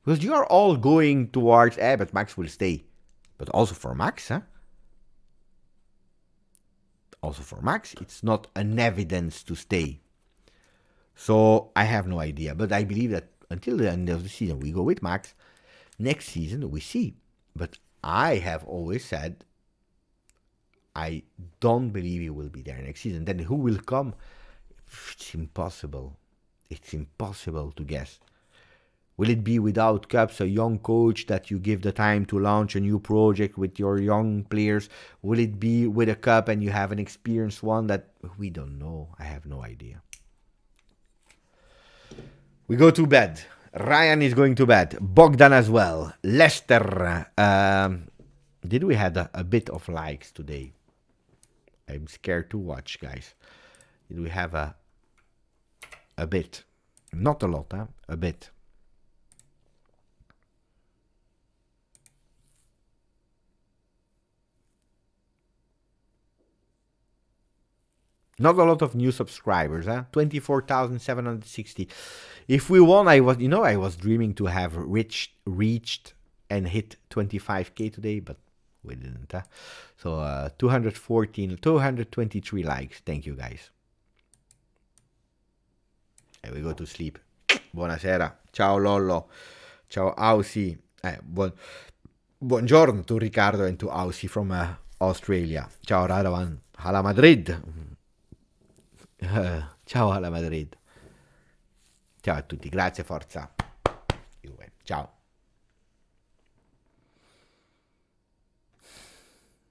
because you are all going towards, but Max will stay. But also for Max, also for Max, it's not an evidence to stay. So I have no idea. But I believe that until the end of the season, we go with Max. Next season, we see. But I have always said, I don't believe he will be there next season. Then who will come? It's impossible. It's impossible to guess. Will it be without cups, a young coach that you give the time to launch a new project with your young players? Will it be with a cup and you have an experienced one that we don't know? I have no idea. We go to bed. Ryan is going to bed. Bogdan as well. Leicester. Did we have a bit of likes today? I'm scared to watch, guys. Did we have a bit? Not a lot, a bit. Not a lot of new subscribers, 24,760. If we won, I was dreaming to have reached and hit 25k today, but we didn't. So 223 likes. Thank you, guys. And we go to sleep. Buonasera. Ciao Lollo. Ciao Ausi. Buongiorno to Riccardo and to Ausi from Australia. Ciao Radovan. Hala Madrid. Ciao alla Madrid. Ciao a tutti, grazie, forza Juve. Ciao.